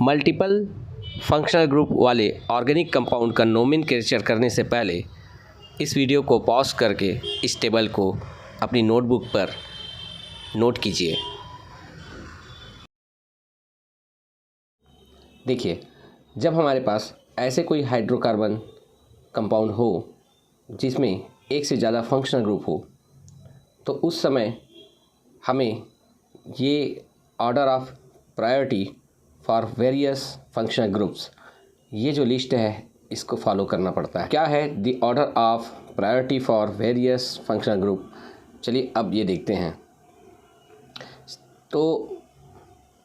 Multiple functional group वाले organic compound का nomenclature करने से पहले इस वीडियो को पॉज करके इस टेबल को अपनी नोटबुक पर नोट कीजिए। देखिए, जब हमारे पास ऐसे कोई हाइड्रोकार्बन कंपाउंड हो जिसमें एक से ज़्यादा फंक्शनल ग्रुप हो, तो उस समय हमें ये order of priority for various functional groups, ये जो लिस्ट है इसको फॉलो करना पड़ता है। क्या है the order of priority for various functional group? चलिए अब ये देखते हैं। तो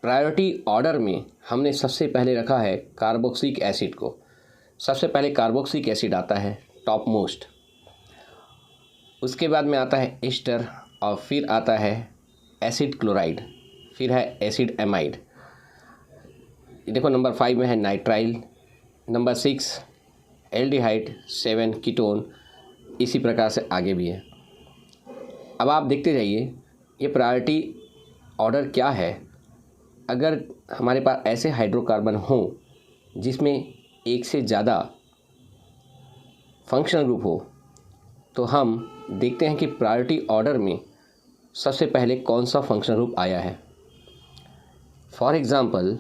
प्रायोरिटी ऑर्डर में हमने सबसे पहले रखा है कार्बोक्सिलिक एसिड को। सबसे पहले कार्बोक्सिलिक एसिड आता है टॉप मोस्ट, उसके बाद में आता है एस्टर और फिर आता है एसिड क्लोराइड, फिर है एसिड एमाइड। देखो नंबर 5 में है नाइट्राइल, नंबर 6 एल्डिहाइड, 7 कीटोन, इसी प्रकार से आगे भी है। अब आप देखते जाइए ये प्रायोरिटी ऑर्डर क्या है। अगर हमारे पास ऐसे हाइड्रोकार्बन हों जिसमें एक से ज़्यादा फंक्शनल ग्रुप हो, तो हम देखते हैं कि प्रायोरिटी ऑर्डर में सबसे पहले कौन सा फंक्शनल ग्रुप आया है। फॉर एग्ज़ाम्पल,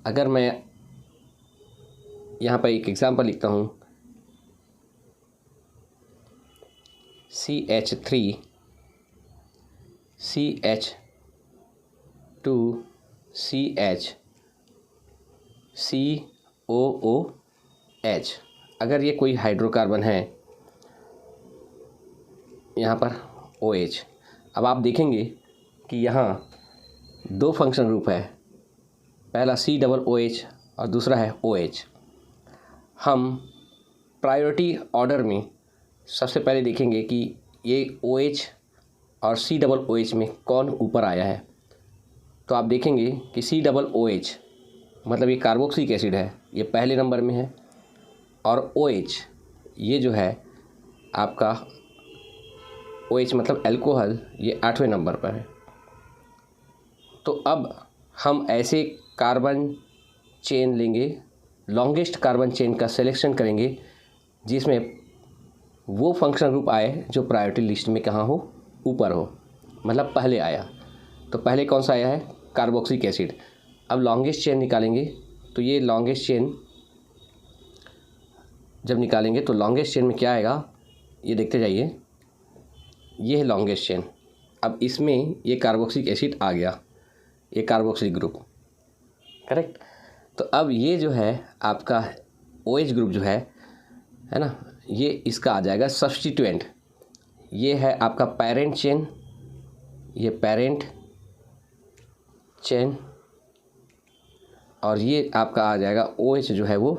अगर मैं यहाँ पर एक एग्ज़ाम्पल लिखता हूँ CH3 CH2 CH COOH, अगर ये कोई हाइड्रोकार्बन है यहाँ पर OH। अब आप देखेंगे कि यहाँ दो फंक्शनल ग्रुप है, पहला COOH और दूसरा है OH। हम प्रायोरिटी ऑर्डर में सबसे पहले देखेंगे कि ये OH और COOH में कौन ऊपर आया है। तो आप देखेंगे कि COOH मतलब ये कार्बोक्सिलिक एसिड है, ये पहले नंबर में है, और OH ये जो है आपका OH मतलब अल्कोहल, ये 8वें नंबर पर है। तो अब हम ऐसे कार्बन चेन लेंगे, लॉन्गेस्ट कार्बन चेन का सिलेक्शन करेंगे जिसमें वो फंक्शनल ग्रुप आए जो प्रायोरिटी लिस्ट में कहाँ हो, ऊपर हो, मतलब पहले आया। तो पहले कौन सा आया है? Carboxylic acid. अब लॉन्गेस्ट चेन निकालेंगे, तो ये लॉन्गेस्ट चेन जब निकालेंगे तो लॉन्गेस्ट चेन में क्या आएगा, ये देखते जाइए। ये है लॉन्गेस्ट चेन। अब इसमें ये कार्बोक्सिलिक एसिड आ गया, ये कार्बोक्सिलिक ग्रुप, करेक्ट। तो अब ये जो है आपका OH ग्रुप जो है ना, ये इसका आ जाएगा सब्स्टिट्यूएंट। ये है आपका पेरेंट चेन, ये पेरेंट चेन, और ये आपका आ जाएगा OH जो है वो,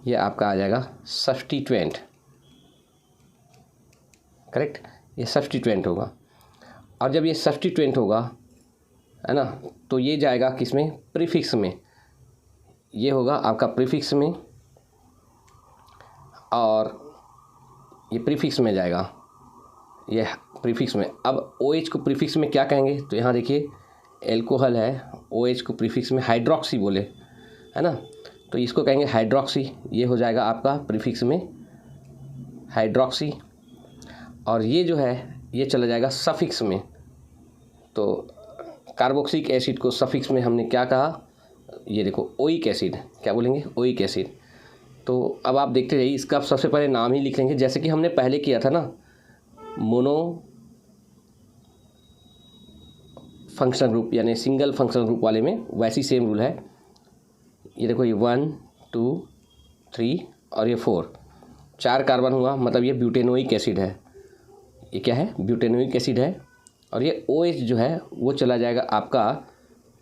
ये आपका आ जाएगा सब्स्टिट्यूएंट, करेक्ट। ये सब्स्टिट्यूएंट होगा। और जब ये सब्स्टिट्यूएंट होगा, है ना, तो ये जाएगा किस में? प्रीफिक्स में। ये होगा आपका प्रीफिक्स में, और ये प्रीफिक्स में जाएगा, ये प्रीफिक्स में। अब OH को प्रीफिक्स में क्या कहेंगे? तो यहाँ देखिए एल्कोहल है, OH को प्रीफिक्स में हाइड्रोक्सी बोले, है ना, तो इसको कहेंगे हाइड्रोक्सी। ये हो जाएगा आपका प्रीफिक्स में हाइड्रोक्सी। और ये जो है ये चला जाएगा सफिक्स में। तो कार्बोक्सिलिक एसिड को सफिक्स में हमने क्या कहा? ये देखो ओइक एसिड, क्या बोलेंगे? Oic acid. तो अब आप देखते रहिए, इसका सबसे पहले नाम ही लिख लेंगे, जैसे कि हमने पहले किया था ना मोनो फंक्शनल ग्रुप यानी सिंगल फंक्शनल ग्रुप वाले में, वैसी सेम रूल है। ये देखो, ये 1 2 3 और ये 4, 4 कार्बन हुआ, मतलब ये ब्यूटेनोइक एसिड है। ये क्या है? ब्यूटेनोइक एसिड है। और ये OH जो है वो चला जाएगा आपका,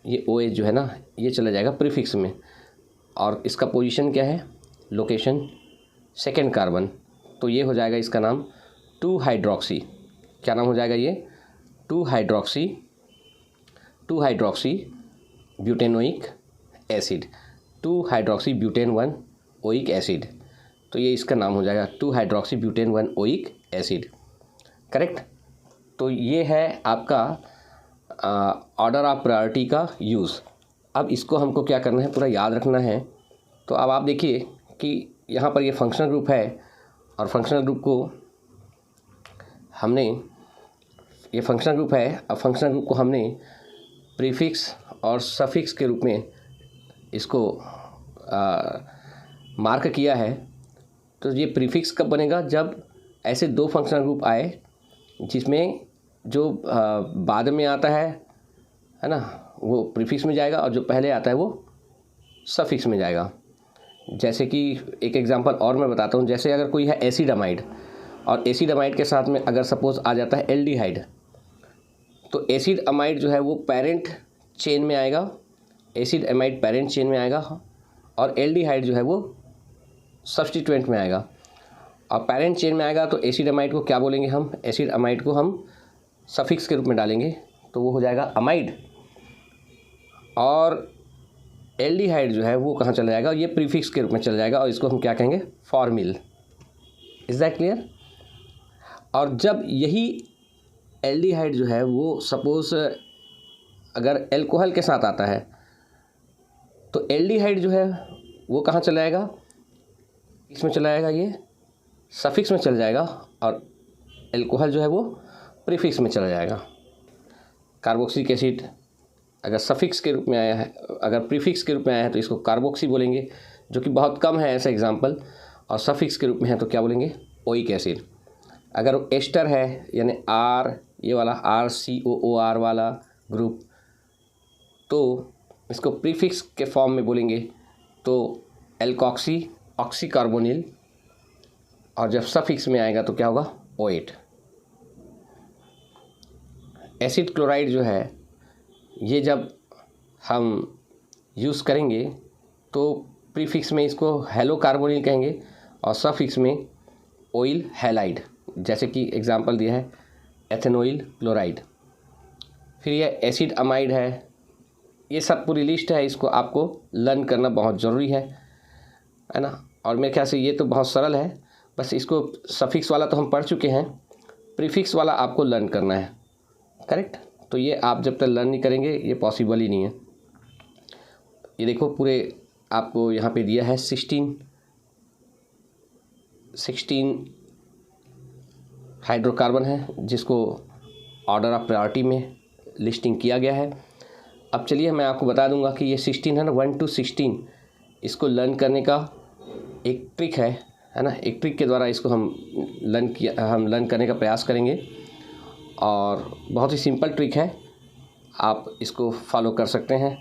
ये OH जो है ना ये चला जाएगा प्रीफिक्स में। और इसका पोजीशन क्या है? Location second carbon. तो ये हो जाएगा इसका नाम 2 हाइड्रोक्सी। क्या नाम हो जाएगा ये? 2 hydroxy butanoic acid, 2 hydroxy butane 1 oic acid. तो ये इसका नाम हो जाएगा 2 hydroxy butane 1 oic acid, correct. तो ये है आपका ऑर्डर ऑफ प्रायोरिटी का यूज़। अब इसको हमको क्या करना है, पूरा याद रखना है। तो अब आप देखिए कि यहाँ पर ये फंक्शनल ग्रुप है और फंक्शनल ग्रुप को हमने, ये फंक्शनल ग्रुप है, अब फंक्शनल ग्रुप को हमने प्रीफिक्स और सफिक्स के रूप में इसको मार्क किया है। तो ये प्रीफिक्स कब बनेगा, जब ऐसे दो फंक्शनल ग्रुप आए जिसमें जो बाद में आता है ना, वो प्रीफिक्स में जाएगा और जो पहले आता है वो सफिक्स में जाएगा। जैसे कि एक एग्जांपल और मैं बताता हूँ, जैसे अगर कोई है एसिड अमाइड और एसिड अमाइड के साथ में अगर सपोज आ जाता है एल्डिहाइड, तो एसिड अमाइड जो है वो पेरेंट चेन में आएगा, एसिड अमाइड पेरेंट चेन में आएगा और एल्डिहाइड जो है वो सब्स्टिट्यूएंट में आएगा। और पेरेंट चेन में आएगा तो एसिड अमाइड को क्या बोलेंगे हम, एसिड अमाइड को हम सफिक्स के रूप में डालेंगे तो वो हो जाएगा अमाइड। और एल्डिहाइड जो है वो कहाँ चला जाएगा, ये प्रीफिक्स के रूप में चला जाएगा और इसको हम क्या कहेंगे, फॉर्मिल। Is that clear. और जब यही एल्डिहाइड जो है वो सपोज अगर एल्कोहल के साथ आता है तो एल्डिहाइड जो है वो कहाँ चला जाएगा, इसमें चला जाएगा, ये सफिक्स में चला जाएगा और एल्कोहल जो है वो प्रीफिक्स में चला जाएगा। कार्बोक्सिलिक एसिड अगर सफिक्स के रूप में आया है, अगर प्रीफिक्स के रूप में आया है तो इसको कार्बोक्सी बोलेंगे, जो कि बहुत कम है ऐसा एग्जांपल। और सफिक्स के रूप में है तो क्या बोलेंगे, ओइक एसिड। अगर एस्टर है यानी आर, ये वाला RCOOR वाला ग्रुप, तो इसको प्रीफिक्स के फॉर्म में बोलेंगे तो एल्कॉक्सी, ऑक्सीकार्बोनिल। और जब सफिक्स में आएगा तो क्या होगा, ओएट। एसिड क्लोराइड जो है ये जब हम यूज़ करेंगे तो प्रीफिक्स में इसको हेलो कार्बोनिल कहेंगे और सफिक्स में ऑयल हैलाइड, जैसे कि एग्जांपल दिया है एथेनॉइल क्लोराइड। फिर ये एसिड अमाइड है, ये सब पूरी लिस्ट है, इसको आपको लर्न करना बहुत ज़रूरी है ना। और मेरे ख्याल से ये तो बहुत सरल है, बस इसको सफिक्स वाला तो हम पढ़ चुके हैं, प्रीफिक्स वाला आपको लर्न करना है, करेक्ट। तो ये आप जब तक लर्न नहीं करेंगे ये पॉसिबल ही नहीं है। ये देखो पूरे आपको यहाँ पे दिया है 16 हाइड्रोकार्बन है जिसको ऑर्डर ऑफ प्रायोरिटी में लिस्टिंग किया गया है। अब चलिए मैं आपको बता दूंगा कि ये 16 है ना, 1 to 16, इसको लर्न करने का एक ट्रिक है ना। एक ट्रिक के द्वारा इसको हम लर्न करने का प्रयास करेंगे और बहुत ही सिंपल ट्रिक है, आप इसको फॉलो कर सकते हैं।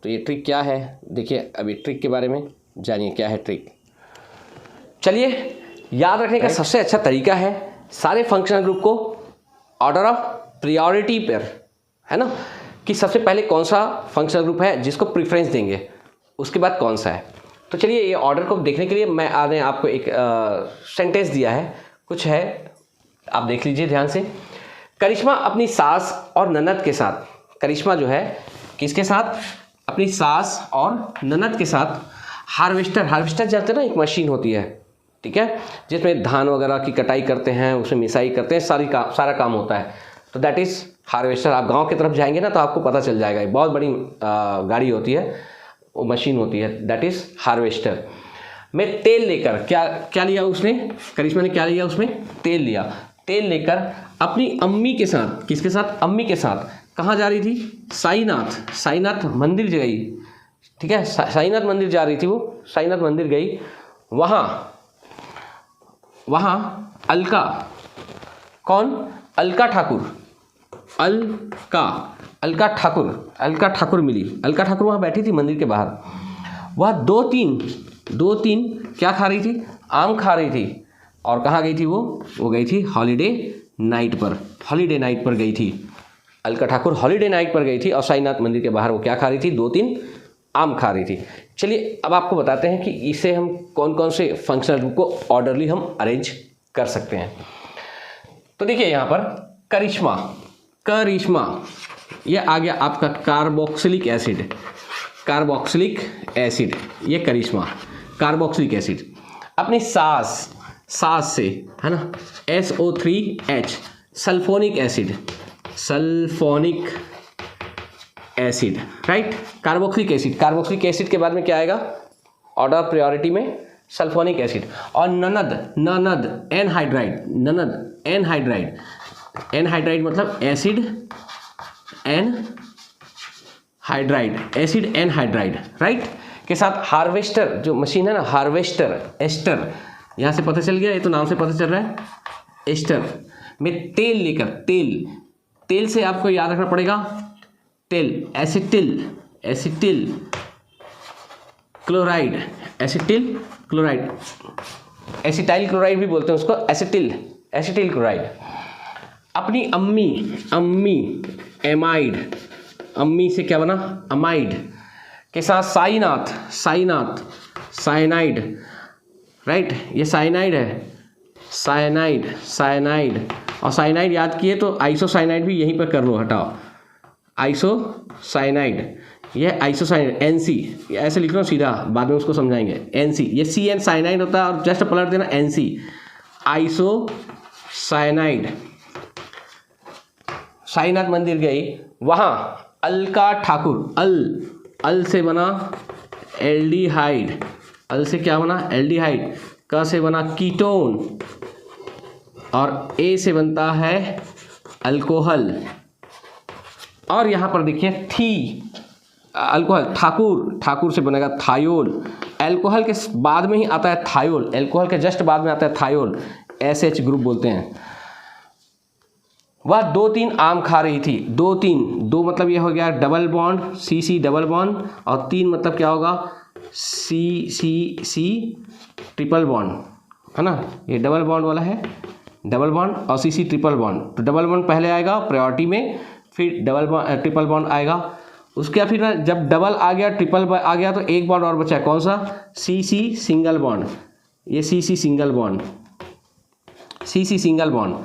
तो ये ट्रिक क्या है, देखिए अभी ट्रिक के बारे में जानिए क्या है ट्रिक। चलिए, याद रखने का सबसे अच्छा तरीका है सारे फंक्शनल ग्रुप को ऑर्डर ऑफ प्रायोरिटी पर, है ना, कि सबसे पहले कौन सा फंक्शनल ग्रुप है जिसको प्रेफरेंस देंगे, उसके बाद कौन सा है। तो चलिए ये ऑर्डर को देखने के लिए मैं आने आपको एक सेंटेंस दिया है, कुछ है, आप देख लीजिए ध्यान से। करिश्मा अपनी सास और ननद के साथ, करिश्मा जो है किसके साथ, अपनी सास और ननद के साथ हार्वेस्टर जानते हैं ना, एक मशीन होती है, ठीक है, जिसमें धान वगैरह की कटाई करते हैं, उसमें मिसाई करते हैं, सारा काम होता है। तो दैट इज़ हार्वेस्टर। आप गांव की तरफ जाएंगे ना तो आपको पता चल जाएगा, बहुत बड़ी गाड़ी होती है, वो मशीन होती है, दैट इज़ हार्वेस्टर। में तेल लेकर क्या लिया उसने, करिश्मा ने क्या लिया, उसमें तेल लिया। तेल लेकर अपनी अम्मी के साथ, किसके साथ, अम्मी के साथ कहाँ जा रही थी, साईनाथ मंदिर गई, ठीक है, साईनाथ मंदिर जा रही थी वो, साईनाथ मंदिर गई। वहाँ अलका, कौन, अलका ठाकुर मिली। अलका ठाकुर वहाँ बैठी थी मंदिर के बाहर। वह दो तीन क्या खा रही थी, आम खा रही थी। और कहाँ गई थी वो गई थी हॉलीडे नाइट पर गई थी। अलका ठाकुर हॉलीडे नाइट पर गई थी और साईनाथ मंदिर के बाहर वो क्या खा रही थी, 2-3 आम खा रही थी। चलिए अब आपको बताते हैं कि इसे हम कौन कौन से फंक्शनल ग्रुप को ऑर्डरली हम अरेंज कर सकते हैं। तो देखिए यहाँ पर करिश्मा ये आ गया आपका कार्बोक्सिलिक एसिड, ये करिश्मा कार्बोक्सिलिक एसिड। अपनी सास से, है ना, SO3H sulphonic acid, right. Carboxylic acid, carboxylic acid के बाद में क्या आएगा ऑर्डर प्रायोरिटी में, सल्फोनिक एसिड। और ननद एनहाइड्राइड, ननद एनहाइड्राइड, एनहाइड्राइड मतलब acid anhydride, acid anhydride, right. के साथ हार्वेस्टर जो मशीन है ना, हार्वेस्टर, एस्टर, यहाँ से पता चल गया, ये तो नाम से पता चल रहा है, एस्टर में तेल लेकर, तेल से आपको याद रखना पड़ेगा तेल, एसिटिल क्लोराइड, एसिटाइल क्लोराइड भी बोलते हैं उसको, एसिटिल क्लोराइड। अपनी अम्मी एमाइड, अम्मी से क्या बना अमाइड, के साथ साइनाइड, राइट। ये साइनाइड है, साइनाइड, और साइनाइड याद किए तो आइसोसाइनाइड भी यहीं पर कर लो, हटाओ, आइसोसाइनाइड, ये आइसोसाइनाइड, एनसी, ऐसे लिख लो सीधा, बाद में उसको समझाएंगे, एनसी, ये CN साइनाइड होता है और जस्ट पलट देना NC, आइसोसाइनाइड। साईनाथ मंदिर गई, वहाँ अलका ठाकुर, अल से बना एल्डिहाइड, अल से क्या बना एल्डिहाइड, क से बना कीटोन, और ए से बनता है अल्कोहल। और यहाँ पर देखिए अल्कोहल, ठाकुर से बनेगा थायोल, अल्कोहल के बाद में ही आता है थायोल, अल्कोहल के जस्ट बाद में आता है थायोल, SH ग्रुप बोलते हैं। वह 2-3 आम खा रही थी, 2 मतलब ये हो गया double bond, CC double bond, और 3 मतलब क्या होगा C ट्रिपल बॉन्ड, है ना, ये डबल बॉन्ड वाला है, डबल बॉन्ड और CC ट्रिपल बॉन्ड। तो डबल बॉन्ड पहले आएगा प्रायोरिटी में, फिर ट्रिपल बॉन्ड आएगा, उसके बाद फिर ना जब डबल आ गया ट्रिपल आ गया तो एक बॉन्ड और बचा, कौन सा CC सिंगल बॉन्ड, ये CC single bond, CC single bond.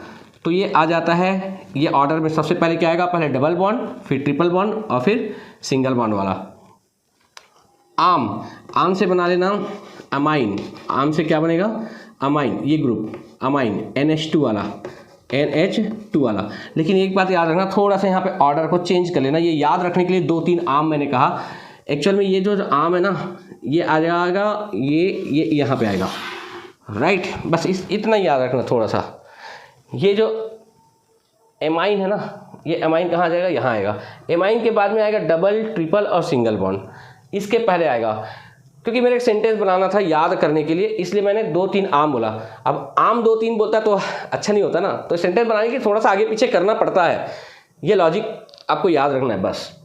तो ये आ जाता है, ये ऑर्डर में सबसे पहले क्या आएगा, पहले डबल बॉन्ड, फिर ट्रिपल बॉन्ड और फिर सिंगल बॉन्ड वाला। आम से बना लेना अमाइन, आम से क्या बनेगा अमाइन, ये ग्रुप अमाइन, NH2 वाला। लेकिन एक बात याद रखना, थोड़ा सा यहाँ पे ऑर्डर को चेंज कर लेना, ये याद रखने के लिए 2-3 आम मैंने कहा, एक्चुअल में ये जो आम है ना, ये आ जाएगा, ये यहाँ पे आएगा, राइट। बस इतना याद रखना थोड़ा सा। ये जो एमाइन है ना, ये एमाइन कहाँ जाएगा, यहाँ आएगा। एमाइन के बाद में आएगा डबल, ट्रिपल और सिंगल बॉन्ड, इसके पहले आएगा, क्योंकि मेरे एक सेंटेंस बनाना था याद करने के लिए, इसलिए मैंने 2-3 आम बोला। अब आम 2-3 बोलता है तो अच्छा नहीं होता ना, तो सेंटेंस बनाने के थोड़ा सा आगे पीछे करना पड़ता है, ये लॉजिक आपको याद रखना है बस।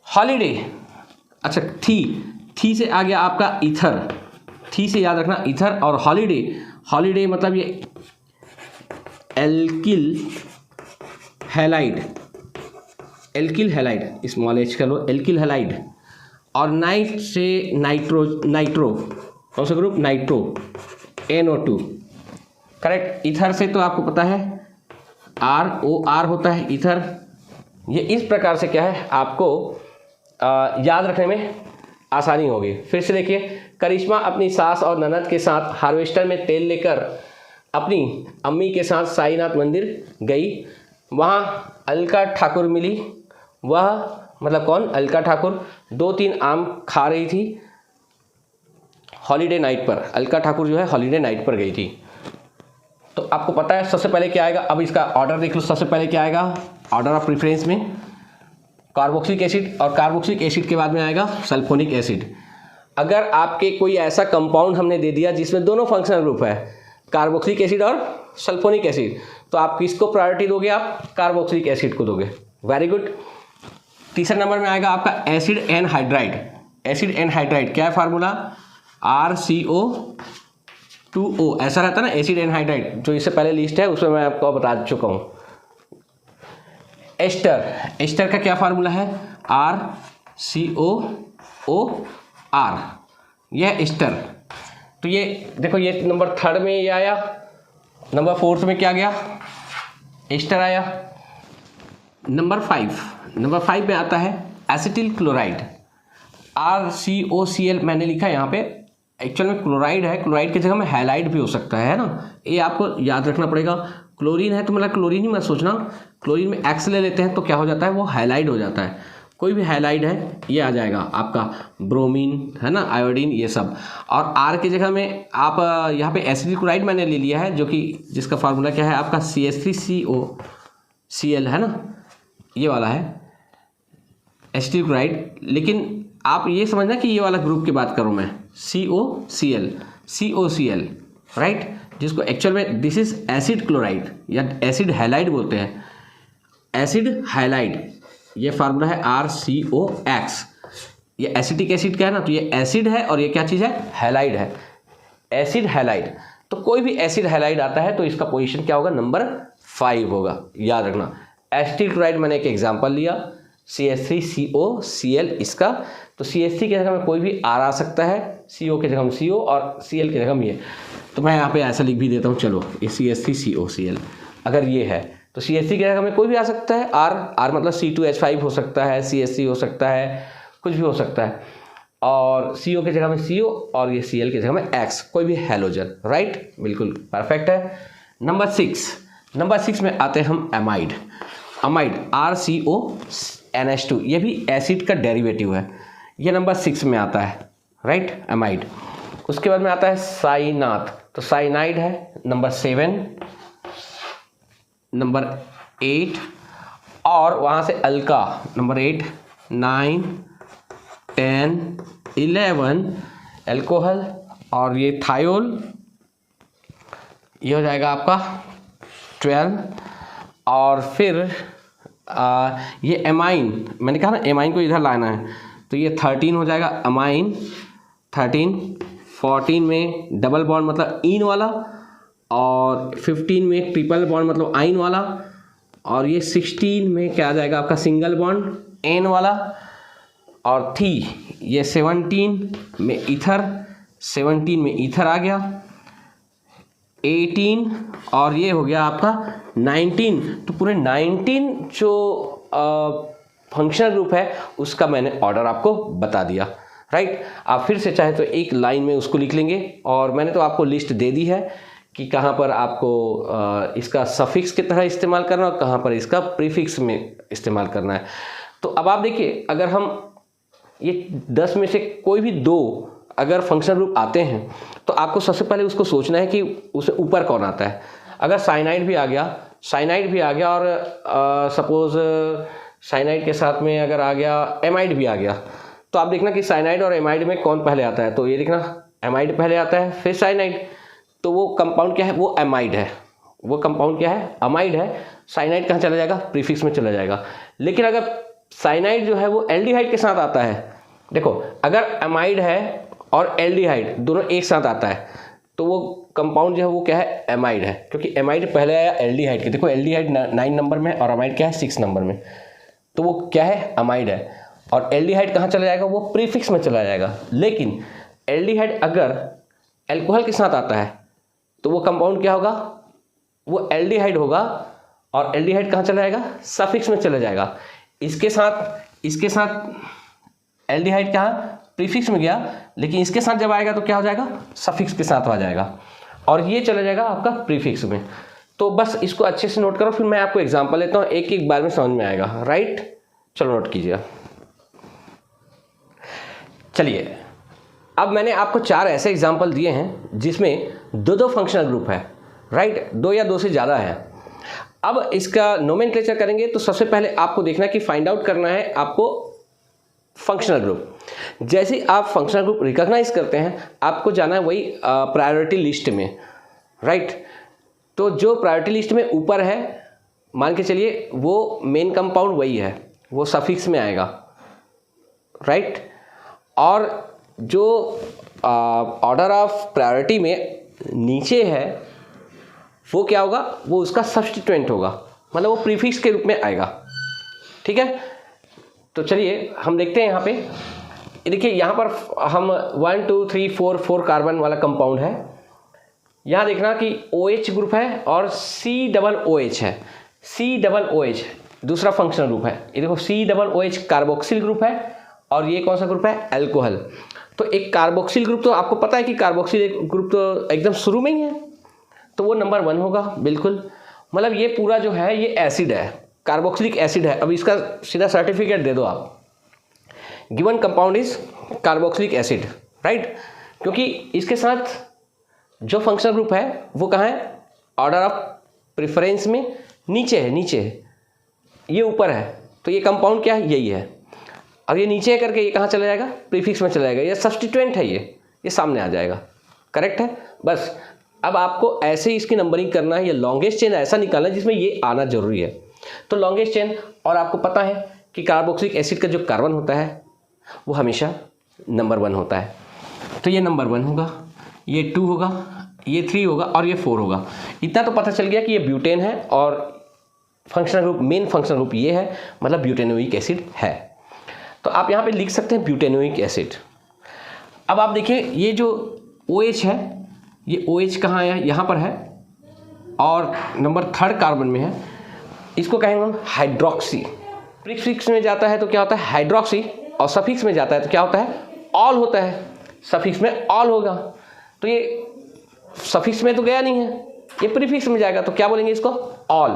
हॉलीडे, अच्छा थी से आ गया आपका ईथर, थी से याद रखना ईथर, और हॉलीडे मतलब ये एल्किल हैलाइड, स्मॉल h कर लो, एल्किल हैलाइड। और नाइट से नाइट्रो, कौन सा group nitro, NO2, correct. Ether से तो आपको पता है ROR होता है ईथर। ये इस प्रकार से क्या है आपको याद रखने में आसानी होगी। फिर से देखिए, करिश्मा अपनी सास और ननद के साथ हार्वेस्टर में तेल लेकर अपनी अम्मी के साथ साईनाथ मंदिर गई, वहाँ अलका ठाकुर मिली, वह मतलब कौन अलका ठाकुर 2-3 आम खा रही थी हॉलीडे नाइट पर, अलका ठाकुर जो है हॉलीडे नाइट पर गई थी। तो आपको पता है सबसे पहले क्या आएगा, अब इसका ऑर्डर देख लो, सबसे पहले क्या आएगा ऑर्डर ऑफ प्रेफरेंस में कार्बोक्सिलिक एसिड, और कार्बोक्सिलिक एसिड के बाद में आएगा सल्फोनिक एसिड। अगर आपके कोई ऐसा कंपाउंड हमने दे दिया जिसमें दोनों फंक्शनल ग्रुप है, कार्बोक्सिलिक एसिड और सल्फोनिक एसिड, तो आप किसको प्रायोरिटी दोगे, आप कार्बोक्सिलिक एसिड को दोगे। Very good. तीसरे नंबर में आएगा आपका एसिड एनहाइड्राइड। एसिड एनहाइड्राइड क्या है फार्मूला, RCO2O, ऐसा रहता है ना एसिड एनहाइड्राइड, जो इससे पहले लिस्ट है उसमें मैं आपको बता चुका हूँ। एस्टर का क्या फार्मूला है, RCOOR, यह एस्टर। तो ये देखो, ये नंबर 3rd में ये आया, नंबर 4th में क्या गया, एस्टर आया। नंबर 5 में आता है एसिटिल क्लोराइड, RCOCl मैंने लिखा है यहाँ पे, एक्चुअल में क्लोराइड है, क्लोराइड की जगह में हैलाइड भी हो सकता है ना, ये आपको याद रखना पड़ेगा। क्लोरीन है तो मतलब क्लोरीन ही मत सोचना, क्लोरीन में एक्स ले लेते हैं तो क्या हो जाता है, वो हाइलाइड हो जाता है। कोई भी हाइलाइड है ये आ जाएगा आपका ब्रोमीन, है ना, आयोडीन, ये सब। और आर की जगह में आप यहाँ पे एसिटिल क्लोराइड मैंने ले लिया है, जो कि जिसका फार्मूला क्या है आपका CH3COCl, है ना, ये वाला है एसिटिल क्लोराइड। लेकिन आप ये समझना कि ये वाला ग्रुप की बात करूँ मैं, COCl, राइट, जिसको एक्चुअल में दिस इज एसिड क्लोराइड या एसिड हैलाइड बोलते हैं, एसिड हैलाइड। ये फार्मूला है RCOX। ये एसिटिक एसिड का है ना, तो ये एसिड है और ये क्या चीज़ है, हैलाइड है, एसिड हैलाइड। तो कोई भी एसिड हैलाइड आता है तो इसका पोजीशन क्या होगा, नंबर 5 होगा, याद रखना। एसिटिल क्लोराइड मैंने एक एग्जांपल लिया, CH3COCl इसका, तो CH3 की जगह में कोई भी R आ सकता है, CO की जगह में CO और Cl की जगह में ये, तो मैं यहाँ पे ऐसा लिख भी देता हूँ, चलो ये CH3COCl अगर ये है तो CH3 की जगह में कोई भी आ सकता है, R मतलब C2H5 हो सकता है, CH3 हो सकता है, कुछ भी हो सकता है, और CO की जगह में CO और ये Cl की जगह में X, कोई भी हैलोजन, राइट, बिल्कुल परफेक्ट है। नंबर 6 में आते हैं हम एमाइड। अमाइड RCONH2, ये भी एसिड का डेरिवेटिव है, ये नंबर 6 में आता है, राइट, एमाइड। उसके बाद में आता है साइनाथ, तो साइनाइड है नंबर 7, नंबर 8, और वहाँ से अल्का नंबर 8, 9, 10, 11 एल्कोहल, और ये थायोल, ये हो जाएगा आपका 12, और फिर ये एमाइन, मैंने कहा ना एमाइन को इधर लाना है, तो ये 13 हो जाएगा अमाइन, 13, 14 में डबल बॉन्ड मतलब इन वाला, और 15 में ट्रिपल बॉन्ड मतलब आइन वाला, और ये 16 में क्या आ जाएगा आपका सिंगल बॉन्ड एन वाला, और ये 17 में ईथर, 17 में ईथर आ गया, 18, और ये हो गया आपका 19। तो पूरे 19 जो फंक्शनल ग्रुप है उसका मैंने ऑर्डर आपको बता दिया, राइट। आप फिर से चाहे तो एक लाइन में उसको लिख लेंगे, और मैंने तो आपको लिस्ट दे दी है कि कहाँ पर आपको इसका सफिक्स की तरह इस्तेमाल करना है और कहाँ पर इसका प्रीफिक्स में इस्तेमाल करना है। तो अब आप देखिए, अगर हम ये 10 में से कोई भी 2 अगर फंक्शनल ग्रुप आते हैं तो आपको सबसे पहले उसको सोचना है कि उसे ऊपर कौन आता है। अगर साइनाइड भी आ गया और सपोज साइनाइड के साथ में अगर आ गया एमाइड भी आ गया, तो आप देखना कि साइनाइड और एमाइड में कौन पहले आता है। तो ये देखना एमाइड पहले आता है फिर साइनाइड, तो वो कंपाउंड क्या है, वो एमाइड है, वो कंपाउंड क्या है, अमाइड है। साइनाइड कहाँ चला जाएगा, प्रीफिक्स में चला जाएगा। लेकिन अगर साइनाइड जो है वो एल्डिहाइड के साथ आता है, देखो अगर एमाइड है और एल्डिहाइड दोनों एक साथ आता है तो वो कंपाउंड जो है वो क्या है, एमाइड है, क्योंकि एमाइड पहले आया एल्डिहाइड के। देखो एल्डिहाइड 9 नंबर में और अमाइड क्या है 6 नंबर में, तो वो क्या है, अमाइड है। और एल्डिहाइड कहाँ चला जाएगा, वो प्रीफिक्स में चला जाएगा। लेकिन एल्डिहाइड अगर एल्कोहल के साथ आता है तो वो कंपाउंड क्या होगा, वो एल्डिहाइड होगा, और एल्डिहाइड कहाँ चला जाएगा, सफिक्स में चला जाएगा। इसके साथ एल्डिहाइड कहाँ, प्रीफिक्स में गया, लेकिन इसके साथ जब आएगा तो क्या हो जाएगा, सफिक्स के साथ आ जाएगा, और ये चला जाएगा आपका प्रीफिक्स में। तो बस इसको अच्छे से नोट करो, फिर मैं आपको एग्जांपल लेता हूँ, एक एक बार में समझ में आएगा, राइट। चलो नोट कीजिए। चलिए अब मैंने आपको 4 ऐसे एग्जाम्पल दिए हैं जिसमें 2 फंक्शनल ग्रुप है, राइट, 2 या 2 से ज़्यादा है। अब इसका नोमेनक्लेचर करेंगे तो सबसे पहले आपको देखना कि फाइंड आउट करना है आपको फंक्शनल ग्रुप। जैसे आप फंक्शनल ग्रुप रिकॉग्नाइज करते हैं आपको जाना है वही प्रायोरिटी लिस्ट में, राइट। तो जो प्रायोरिटी लिस्ट में ऊपर है मान के चलिए वो मेन कंपाउंड वही है, वो सफिक्स में आएगा, राइट। और जो ऑर्डर ऑफ प्रायोरिटी में नीचे है वो क्या होगा, वो उसका सब्स्टिट्यूएंट होगा, मतलब वो प्रीफिक्स के रूप में आएगा, ठीक है। तो चलिए हम देखते हैं यहाँ पे, देखिए यहाँ पर हम 1 2 3 4 कार्बन वाला कंपाउंड है। यहाँ देखना कि OH ग्रुप है और COOH है, COOH दूसरा फंक्शनल ग्रुप है। ये देखो COOH कार्बोक्सिल ग्रुप है और ये कौन सा ग्रुप है, अल्कोहल। तो एक कार्बोक्सिल ग्रुप, तो आपको पता है कि कार्बोक्सिल ग्रुप तो एकदम शुरू में ही है, तो वो नंबर 1 होगा बिल्कुल। मतलब ये पूरा जो है ये एसिड है, कार्बोक्सिलिक एसिड है। अब इसका सीधा सर्टिफिकेट दे दो आप, given compound is carboxylic acid, right. क्योंकि इसके साथ जो फंक्शनल ग्रुप है वो कहाँ है, ऑर्डर ऑफ प्रेफरेंस में नीचे है, नीचे है, ये ऊपर है, तो ये कंपाउंड क्या है, यही है। अब ये नीचे करके ये कहाँ चला जाएगा, प्रीफिक्स में चला जाएगा, ये सब्स्टिट्यूएंट है, ये सामने आ जाएगा, करेक्ट है। बस अब आपको ऐसे ही इसकी नंबरिंग करना है, ये लॉन्गेस्ट चेन ऐसा निकालना है जिसमें ये आना जरूरी है। तो लॉन्गेस्ट चेन, और आपको पता है कि कार्बोक्सिलिक एसिड का जो कार्बन होता है वो हमेशा नंबर 1 होता है, तो ये नंबर 1 होगा, ये 2 होगा, ये 3 होगा और ये 4 होगा। इतना तो पता चल गया कि ये ब्यूटेन है और functional group, main functional group ये है, मतलब ब्यूटेनोइक एसिड है। तो आप यहाँ पे लिख सकते हैं ब्यूटेनोइक एसिड। अब आप देखिए ये जो OH है, ये OH कहाँ है, यहाँ पर है और नंबर 3 कार्बन में है, इसको कहेंगे हम हाइड्रोक्सी। प्रीफिक्स में जाता है तो क्या होता है, हाइड्रोक्सी, और सफिक्स में जाता है तो क्या होता है, ऑल होता है। सफिक्स में ऑल होगा, तो ये सफिक्स में तो गया नहीं है, ये प्रीफिक्स में जाएगा तो क्या बोलेंगे इसको, ऑल।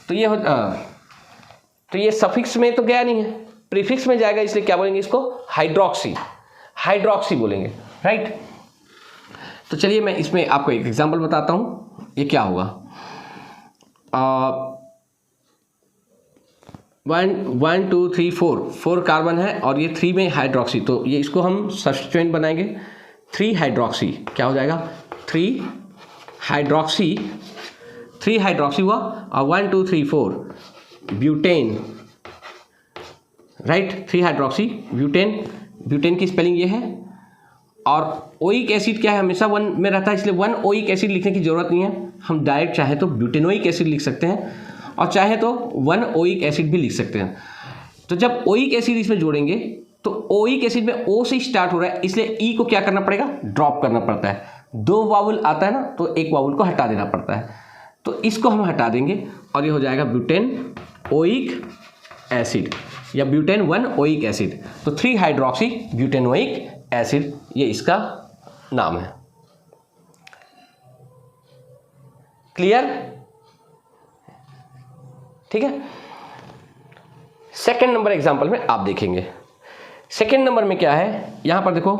तो ये सफिक्स में तो गया नहीं है, प्रीफिक्स में जाएगा, इसलिए क्या बोलेंगे इसको, हाइड्रोक्सी, हाइड्रोक्सी बोलेंगे, राइट। तो चलिए मैं इसमें आपको एक एग्जांपल बताता हूँ, ये क्या होगा। 1 2 3 4 कार्बन है और ये 3 में हाइड्रोक्सी, तो ये इसको हम सब्स्टिट्यूएंट बनाएंगे, 3 हाइड्रोक्सी, क्या हो जाएगा, 3 हाइड्रोक्सी हुआ, और 1 2 3 4 butane, right, 3 hydroxy butane. Butane की स्पेलिंग ये है, और ओइक एसिड क्या है, हमेशा 1 में रहता है, इसलिए 1 ओइक एसिड लिखने की जरूरत नहीं है, हम डायरेक्ट चाहे तो ब्यूटेनोइक एसिड लिख सकते हैं और चाहे तो 1 ओइक एसिड भी लिख सकते हैं। तो जब ओइक एसिड इसमें जोड़ेंगे तो ओइक एसिड में O से स्टार्ट हो रहा है, इसलिए E को क्या करना पड़ेगा, ड्रॉप करना पड़ता है। 2 वावल आता है ना, तो एक वावल को हटा देना पड़ता है, तो इसको हम हटा देंगे और ये हो जाएगा ब्यूटेन ओइक एसिड या ब्यूटेन 1 ओइक एसिड। तो 3 हाइड्रोक्सी ब्यूटेनोइक एसिड, ये इसका नाम है। क्लियर, ठीक है। सेकंड नंबर एग्जांपल में आप देखेंगे, सेकंड नंबर में क्या है, यहां पर देखो,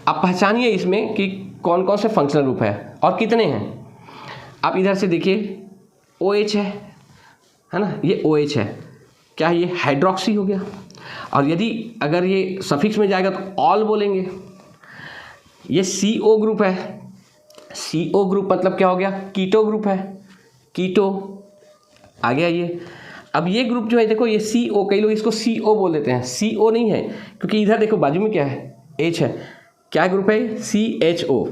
आप पहचानिए इसमें कि कौन कौन से फंक्शनल ग्रुप है और कितने हैं। आप इधर से देखिए, OH है ना, ये OH है, क्या ये हाइड्रोक्सी हो गया, और यदि अगर ये सफिक्स में जाएगा तो ऑल बोलेंगे। ये CO ग्रुप है, CO ग्रुप मतलब क्या हो गया, कीटो ग्रुप है, कीटो आ गया ये। अब ये ग्रुप जो है देखो, ये CO, कई लोग इसको CO बोल देते हैं, CO नहीं है, क्योंकि इधर देखो बाजू में क्या है, H है, क्या ग्रुप है, CHO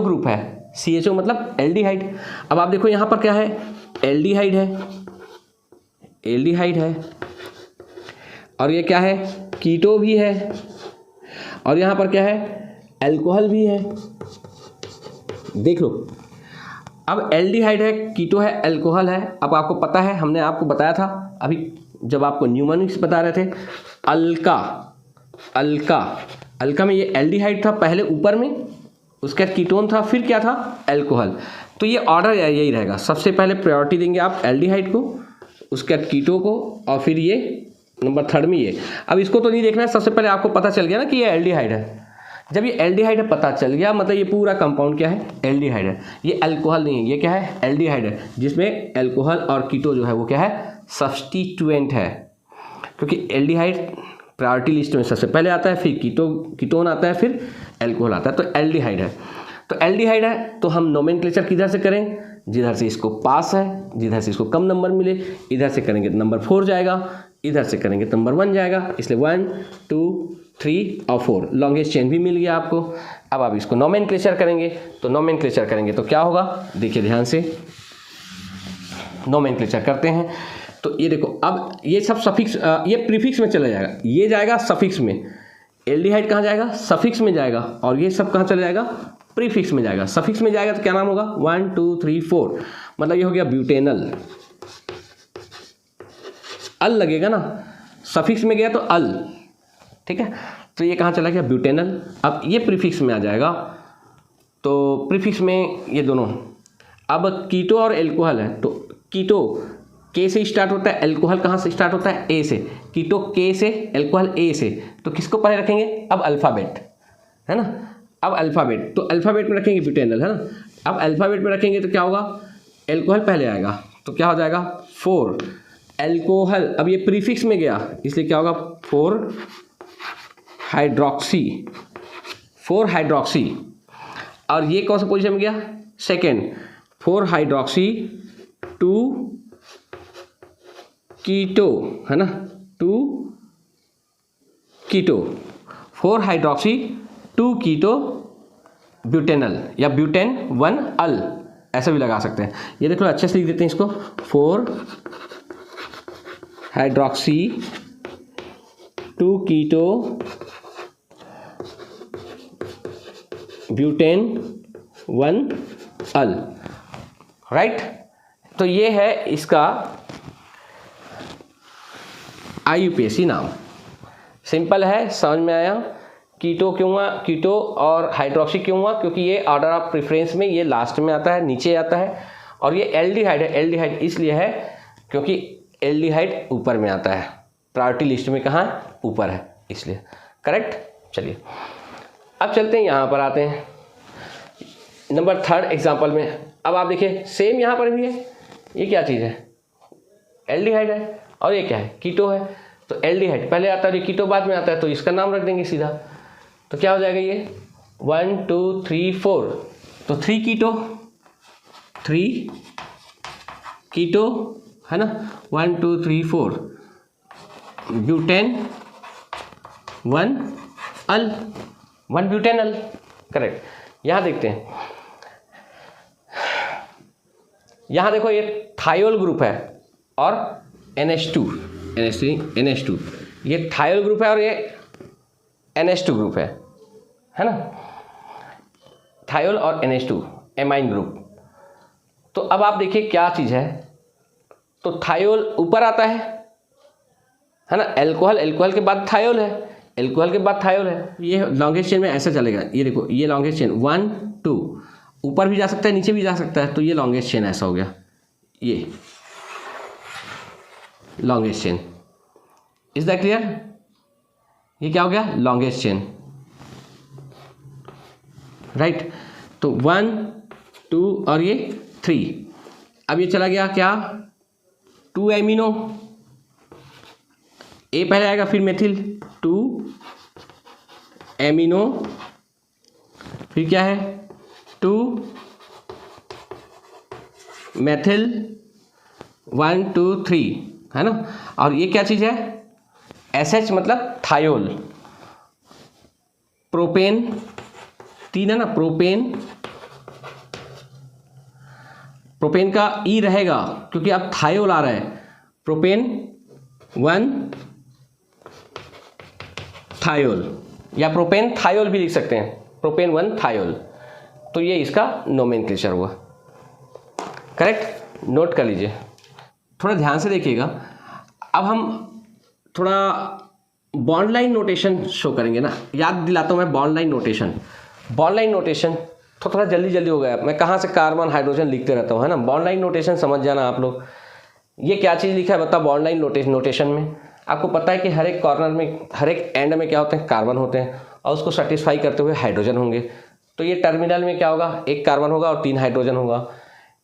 ग्रुप है, CHO मतलब एल्डिहाइड। अब आप देखो यहाँ पर क्या है, एल्डिहाइड है, और ये क्या है, कीटो भी है, और यहाँ पर क्या है, अल्कोहल भी है, देख लो। अब एल्डिहाइड है, कीटो है, अल्कोहल है। अब आपको पता है, हमने आपको बताया था अभी जब आपको न्यूमोनिक्स बता रहे थे, अल्का में ये एल्डिहाइड था पहले ऊपर में, उसके बाद कीटोन था, फिर क्या था, अल्कोहल। तो ये ऑर्डर यही रहेगा, सबसे पहले प्रायोरिटी देंगे आप एल्डिहाइड को, उसके बाद कीटो को, और फिर ये नंबर 3 में ये। अब इसको तो नहीं देखना है, सबसे पहले आपको पता चल गया ना कि ये एल्डिहाइड है। जब ये एल्डिहाइड है पता चल गया, मतलब ये पूरा कंपाउंड क्या है, एल्डिहाइड है, ये अल्कोहल नहीं है, ये क्या है, एल्डिहाइड है, जिसमें अल्कोहल और कीटो जो है वो क्या है, सब्स्टिट्यूएंट है। क्योंकि एल्डिहाइड प्रायोरिटी लिस्ट में सबसे पहले आता है, फिर कीटोन आता है, फिर अल्कोहल आता है, तो एल्डिहाइड है। तो एल्डिहाइड है तो हम नोमेनक्लेचर किधर से करें, जिधर से इसको पास है, जिधर से इसको कम नंबर मिले, इधर से करेंगे तो नंबर 4 जाएगा, इधर से करेंगे तो नंबर 1 जाएगा, इसलिए 1 2 3 और 4 लॉन्गेस्ट चेन भी मिल गया आपको। अब आप इसको नोमेनक्लेचर करेंगे, तो नोमेनक्लेचर करेंगे तो क्या होगा, देखिए ध्यान से, नोमेनक्लेचर करते हैं तो ये देखो, अब ये सब सफिक्स, ये प्रीफिक्स में चला जाएगा, ये जाएगा सफिक्स में, एल्डिहाइड कहाँ जाएगा, सफिक्स में जाएगा, और ये सब कहाँ चला जाएगा, प्रीफिक्स में जाएगा। सफिक्स में जाएगा तो क्या नाम होगा, 1 2 3 4, मतलब ये हो गया ब्यूटेनल, अल लगेगा ना, सफिक्स में गया तो अल, ठीक है। तो ये कहाँ चला गया, ब्यूटेनल। अब ये प्रीफिक्स में आ जाएगा तो प्रीफिक्स में ये दोनों। अब कीटो और एल्कोहल है, तो कीटो के से स्टार्ट होता है, एल्कोहल कहाँ से स्टार्ट होता है, ए से। कीटो के से, एल्कोहल ए से। तो किसको पहले रखेंगे, अब अल्फ़ाबेट, है ना। अब अल्फ़ाबेट, तो अल्फ़ाबेट में रखेंगे ब्यूटेनल, है ना। अब अल्फ़ाबेट में रखेंगे तो क्या होगा, एल्कोहल पहले आएगा, तो क्या हो जाएगा 4 एल्कोहल। अब ये प्रीफिक्स में गया, इसलिए क्या होगा 4 हाइड्रोक्सी, 4 हाइड्रोक्सी। और ये कौन सा पोजीशन में गया, सेकेंड, 4 हाइड्रोक्सी 2 कीटो, है ना, 2 कीटो, 4 हाइड्रोक्सी 2 कीटो ब्यूटेनल, या ब्यूटेन 1 अल, ऐसा भी लगा सकते हैं। ये देख लो, अच्छे से लिख देते हैं इसको, 4 हाइड्रोक्सी 2 कीटो ब्यूटेन 1 अल, राइट। तो ये है इसका IUPAC नाम। सिंपल है, समझ में आया। कीटो क्यों हुआ, कीटो और हाइड्रोक्सी क्यों हुआ, क्योंकि ये ऑर्डर ऑफ प्रेफरेंस में ये लास्ट में आता है, नीचे आता है। और ये एल्डिहाइड है, एल्डिहाइड इसलिए है क्योंकि एल्डिहाइड ऊपर में आता है, प्रायोरिटी लिस्ट में कहाँ है, ऊपर है, इसलिए। करेक्ट। चलिए अब चलते हैं, यहाँ पर आते हैं नंबर 3 एग्जाम्पल में। अब आप देखिए सेम यहाँ पर भी है, ये क्या चीज़ है, एल्डिहाइड है, और ये क्या है, कीटो है। तो एल्डिहाइड पहले आता है, ये कीटो बाद में आता है, तो इसका नाम रख देंगे सीधा। तो क्या हो जाएगा, ये 1 2 3 4, तो 3 कीटो, 3 कीटो, है ना, 1 2 3 4 ब्यूटेन 1 अल, 1 ब्यूटेनल। करेक्ट। यहाँ देखते हैं, यहाँ देखो ये थायोल ग्रुप है और NH2, NH2, ये थायोल ग्रुप है और ये NH2 ग्रुप है ना, थायोल और NH2 एमाइन ग्रुप। तो अब आप देखिए क्या चीज़ है, तो थायोल ऊपर आता है ना, एल्कोहल, एल्कोहल के बाद थायोल है, एल्कोहल के बाद थायोल है। ये लॉन्गेस्ट चेन में ऐसा चलेगा, ये देखो, ये लॉन्गेस्ट चेन 1 2, ऊपर भी जा सकता है, नीचे भी जा सकता है, तो ये लॉन्गेस्ट चेन ऐसा हो गया, ये longest chain. Is that clear? ये क्या हो गया, लॉन्गेस्ट चेन, राइट। तो 1 2 और ये 3। अब ये चला गया क्या, 2 एमिनो, ए पहले आएगा फिर मेथिल, 2 एमिनो, फिर क्या है 2 मेथिल 1 2 3, है ना। और ये क्या चीज़ है, SH मतलब थायोल, प्रोपेन 3 है ना, प्रोपेन, प्रोपेन का ई रहेगा क्योंकि अब थायोल आ रहा है, प्रोपेन 1 थायोल, या प्रोपेन थायोल भी लिख सकते हैं, प्रोपेन 1 थायोल। तो ये इसका नोमेनक्लेचर हुआ। करेक्ट, नोट कर लीजिए, थोड़ा ध्यान से देखिएगा। अब हम थोड़ा बॉन्ड लाइन नोटेशन शो करेंगे ना, याद दिलाता हूँ मैं bond line notation. Bond line notation तो थोड़ा जल्दी जल्दी हो गया, मैं कहाँ से कार्बन हाइड्रोजन लिखते रहता हूँ, है ना। बॉन्ड लाइन नोटेशन समझ जाना आप लोग। ये क्या चीज़ लिखा है बता, बॉन्ड लाइन नोटेशन में आपको पता है कि हर एक कॉर्नर में, हर एक एंड में क्या होते हैं, कार्बन होते हैं, और उसको सेटिस्फाई करते हुए हाइड्रोजन होंगे। तो ये टर्मिनल में क्या होगा, एक कार्बन होगा और 3 हाइड्रोजन होगा।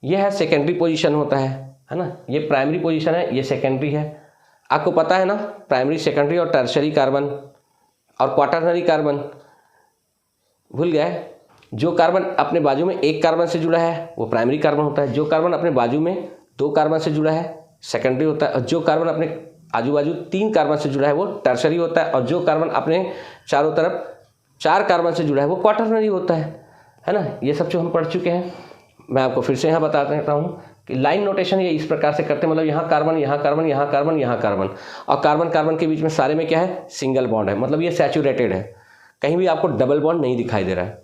ये है सेकेंडरी पोजीशन होता है ना। ये प्राइमरी पोजीशन है, ये सेकेंडरी है। आपको पता है ना, प्राइमरी, सेकेंडरी और टर्शरी कार्बन और क्वाटरनरी कार्बन। भूल गए, जो कार्बन अपने बाजू में एक कार्बन से जुड़ा है वो प्राइमरी कार्बन होता है, जो कार्बन अपने बाजू में 2 कार्बन से जुड़ा है सेकेंडरी होता है, और जो कार्बन अपने आजू बाजू 3 कार्बन से जुड़ा है वो टर्शरी होता है, और जो कार्बन अपने चारों तरफ 4 कार्बन से जुड़ा है वो क्वाटरनरी होता है ना। ये सब जो हम पढ़ चुके हैं, मैं आपको फिर से यहाँ बता देता हूँ कि लाइन नोटेशन ये इस प्रकार से करते हैं, मतलब यहाँ कार्बन, यहाँ कार्बन, यहाँ कार्बन, यहाँ कार्बन, और कार्बन कार्बन के बीच में सारे में क्या है, सिंगल बॉन्ड है, मतलब ये सैचुरेटेड है, कहीं भी आपको डबल बॉन्ड नहीं दिखाई दे रहा है।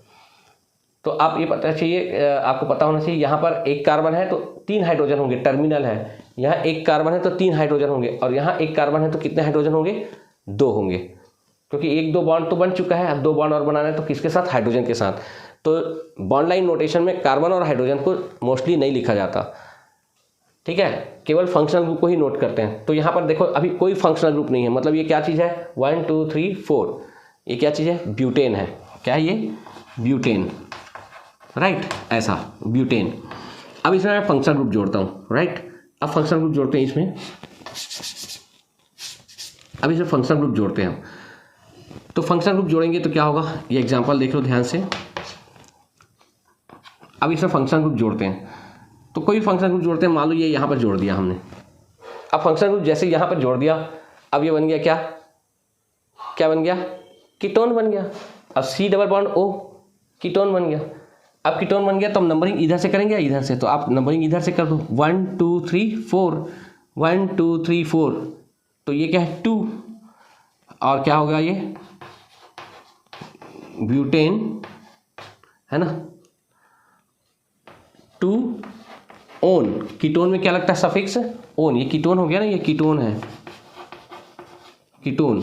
तो आप ये पता चाहिए, आपको पता होना चाहिए, यहाँ पर एक कार्बन है तो 3 हाइड्रोजन होंगे, टर्मिनल है। यहाँ एक कार्बन है तो 3 हाइड्रोजन होंगे, और यहाँ एक कार्बन है तो कितने हाइड्रोजन होंगे, 2 होंगे, क्योंकि 1 2 बॉन्ड तो बन चुका है, अब 2 बॉन्ड और बनाना है, तो किसके साथ, हाइड्रोजन के साथ। तो बॉन्ड लाइन नोटेशन में कार्बन और हाइड्रोजन को मोस्टली नहीं लिखा जाता, ठीक है, केवल फंक्शनल ग्रुप को ही नोट करते हैं। तो यहाँ पर देखो अभी कोई फंक्शनल ग्रुप नहीं है, मतलब ये क्या चीज़ है, 1 2 3 4, ये क्या चीज़ है, ब्यूटेन है। क्या है ये, ब्यूटेन, राइट, ऐसा ब्यूटेन। अब इसमें मैं फंक्शनल ग्रुप जोड़ता हूँ, राइट। अब फंक्शनल ग्रुप जोड़ते हैं इसमें, अब इसमें फंक्शनल ग्रुप जोड़ते हैं हम। तो फंक्शनल ग्रुप जोड़ेंगे तो क्या होगा, ये एग्जांपल देख लो ध्यान से। अब इसमें फंक्शनल ग्रुप जोड़ते हैं, तो कोई फंक्शनल ग्रुप जोड़ते हैं, मान लो ये यहाँ पर जोड़ दिया हमने। अब फंक्शनल ग्रुप जैसे यहाँ पर जोड़ दिया, अब ये बन गया क्या, क्या बन गया, कीटोन बन गया। अब C double bond O, ketone बन गया। अब कीटोन बन गया तो हम नंबरिंग इधर से करेंगे या इधर से, तो आप नंबरिंग इधर से कर दो, 1 2 3 4, 1 2 3 4, तो ये क्या है 2, और क्या होगा ये ब्यूटेन, है ना, 2 ओन। कीटोन में क्या लगता है, सफिक्स ओन, ये कीटोन हो गया ना, ये कीटोन है, कीटोन